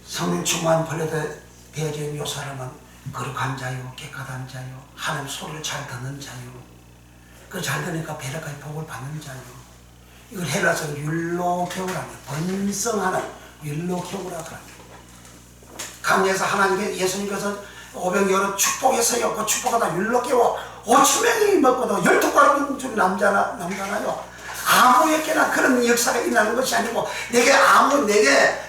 Speaker 1: 성령 충만 플레도에 되어진 이 사람은 거룩한 자요, 깨끗한 자요, 하나님 소리를 잘 듣는 자요. 그 잘 들으니까 베라카의 복을 받는 자요. 이걸 헬라어로 율로케오라 합니다. 번성하는 율로케오라 합니다. 강에서 하나님께 예수님께서 오병이어로 축복했어요. 그 축복하다 율로케오 5,000명이 먹거든 12가지 남잖아요. 아무에게나 그런 역사가 일어나는 것이 아니고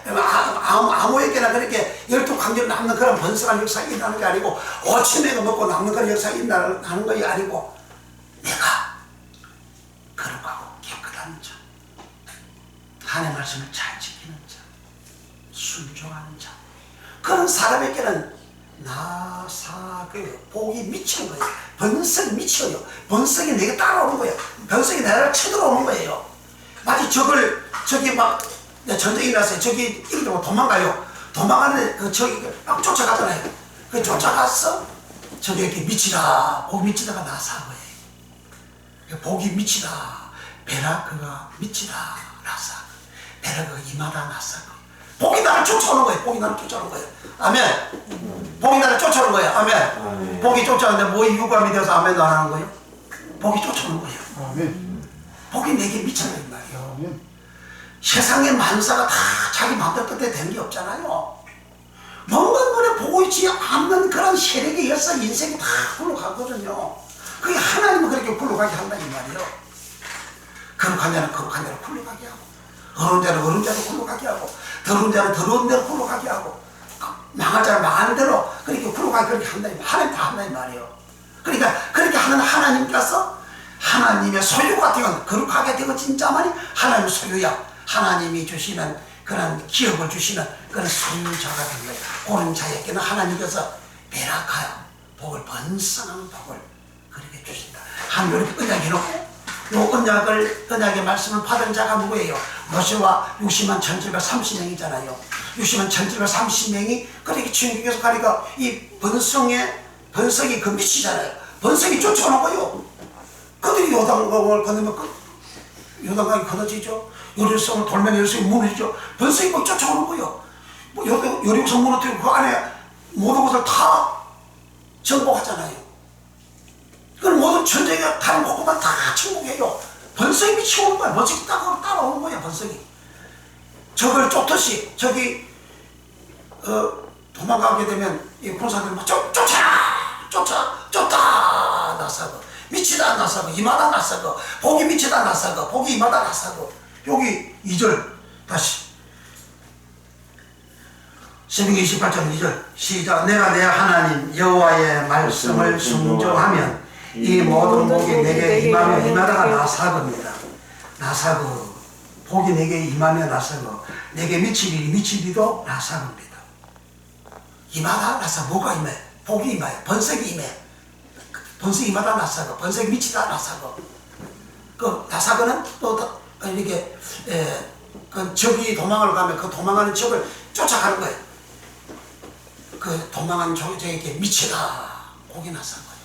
Speaker 1: 아무에게나 그렇게 12강제로 남는 그런 번성한 역사가 일어나는 게 아니고 5,000명을 먹고 남는 그런 역사가 일어나는 것이 아니고 내가 거룩하고 깨끗한 자, 하나님의 말씀을 잘 지키는 자, 순종하는 자, 그런 사람에게는 나사그 복이 미치는 거예요. 번성이 미쳐요. 번성이 내게 따라오는 거예요. 번성이 나를 쳐들어오는 거예요. 마치 저기 막 전쟁이 났어요. 저기 이기면 도망가요. 도망가는데 저기 막 쫓아가잖아요. 그 쫓아가서 저기 이렇게 미치다, 복이 미치다가 나사 거예요. 복이 미치다, 베라크가 미치다, 나사. 베라크가 임하다, 나사. 복이 나를 쫓아오는 거예요. 복이 나를 쫓아오는 거예요. 아멘. 복이 나를 쫓아오는 거예요. 아멘. 복이 쫓아오는데 뭐 유감이 되어서 아멘도 안 하는 거예요? 복이 쫓아오는 거예요.
Speaker 2: 아멘.
Speaker 1: 복이 내게 미쳐는 말이에요.
Speaker 2: 아멘.
Speaker 1: 세상의 만사가 다 자기 마음대로 뜻대로 되는 게 없잖아요. 뭔가 눈에 보고 있지 않는 그런 세력에 의해서 인생이 다 굴러가거든요. 그게 하나님은 그렇게 굴러가게 한다 이 말이에요. 거룩한 자는 거룩한 대로 굴러가게 하고, 어려운 자는 어려운 대로 굴러가게 하고, 더러운 자는 더러운 대로 굴러가게 하고, 망할 자는 망하는 대로 그렇게 굴러가게 그렇게 한다. 하나님 다 한다 이 말이에요. 그러니까 그렇게 하는 하나님께서 하나님의 소유가 되건 거룩하게 되고 진짜만이 하나님의 소유야. 하나님이 주시는 그런 기업을 주시는 그런 소유자가 된 거예요. 그런 자에게는 하나님께서 배락하여 복을 번성하는 복을 그렇게 주신다. 하나님 이렇게 언약해놓고 요 언약의 말씀을 받은 자가 누구예요? 모세와 60만 1730명이잖아요. 60만 1730명이 그렇게 주님께서 가니까 이 번성이 그 미치잖아요. 번성이 쫓아오는 거예요. 그들이 요단강을 건너면 요단강이 건너지죠. 요리성을 돌면 요리성이 무너지죠. 번성이 막 쫓아오는 거예요. 뭐 요리성 무너뜨리고 그 안에 모든 것을 다 정복하잖아요. 그럼 모든 전쟁에 다른 곳만 다 정복해요. 번성이 미치오는 거야. 번성이 따라오는 거야. 번성이. 적을 쫓듯이 저기 도망가게 되면 이 군사들이 막 쫓다 나서고 미치다 나서고 임하다 나서고 복이 미치다 나서고 복이 임하다 나서고. 여기 2절 다시 신명기 28장 2절 시작. 내가 내 하나님 여호와의 말씀을 순종하면 이 모든 복이 내게 임하며 임하다가 나사고입니다. 나사고 복이 내게 임하며 나사고 내게 미치리도 나사고입니다. 임하다 나사 뭐가 임해? 복이 임해. 번성이 임해. 번성이 임하다 나사고 번성이 미치다 나사고. 그 나사고는 또 이렇게 그 적이 도망을 가면 그 도망하는 적을 쫓아가는 거예요. 그 도망하는 적에게 미치다 복이 나사는 거예요.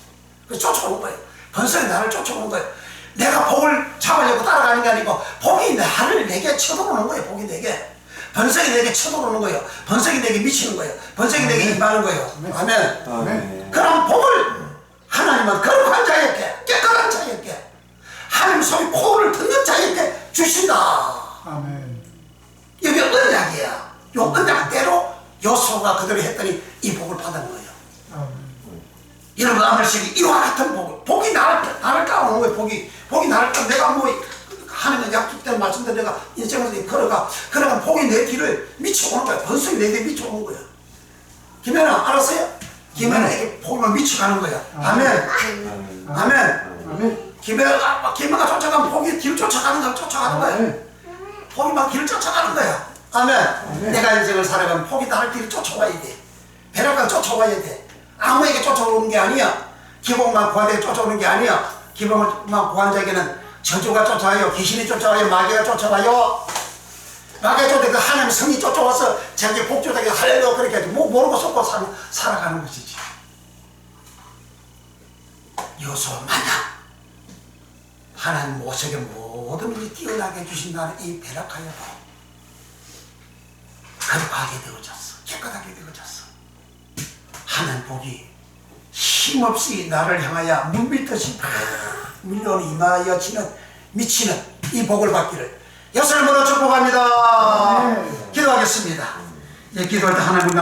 Speaker 1: 그 쫓아오는 거예요. 번성이 나를 쫓아오는 거예요. 내가 복을 잡으려고 따라가는 게 아니고 복이 나를 내게 쳐들어오는 거예요. 복이 내게. 번성이 내게 쳐들어오는 거예요. 번성이 내게 미치는 거예요. 번성이 내게 임하는 거예요. 아멘.
Speaker 2: 아멘.
Speaker 1: 그럼 복을 하나님은 거룩한 자에게 깨끗한 자에게 하나님 소리 코를 듣는 자에게 주신다.
Speaker 2: 아멘.
Speaker 1: 이게 언약이야. 요 언약대로 요소가 그대로 했더니 이 복을 받은 거예요.
Speaker 2: 아멘.
Speaker 1: 여러분 아버지 이와 같은 복이 나를 따라오는 거예요. 복이 나를 따라 내가 뭐 하나님의 약속된 말씀대로 내가 인생에서 걸어가 복이 내 길을 미쳐오는 거야. 번성이 내 길에 미쳐오는 거야. 김연아 알았어요? 김연아에게 복이 미쳐가는 거야. 아멘. 아멘.
Speaker 2: 아멘.
Speaker 1: 김연아가 쫓아가면 복이 길을 쫓아가는 거야. 복이 막 길을 쫓아가는 거야. 아멘. 내가 인생을 살아가면 복이 나를 길을 쫓아와야 돼. 배락가 쫓아와야 돼. 아무에게 쫓아오는 게 아니야. 기복만 구한에게 쫓아오는 게 아니야. 기복만 구한 자에게는 저주가 쫓아와요. 귀신이 쫓아와요. 마귀가 쫓아와요. 마귀가 쫓아와요. 그 하나님 성이 쫓아와서 자기 복주되게 하려고 그렇게 하지. 뭐 모르고 속고 살아가는 것이지. 요소 마냥 하나님 모색에 모든 일이 뛰어나게 해주신다는 이 배락하여 거룩하게 되어졌어. 깨끗하게 되어졌어. 하나님 복이 힘없이 나를 향하여 물밀듯이 막 밀려오는 임하여 미치는 이 복을 받기를 예수를 모두 축복합니다. 기도하겠습니다. 기도할 때 하나님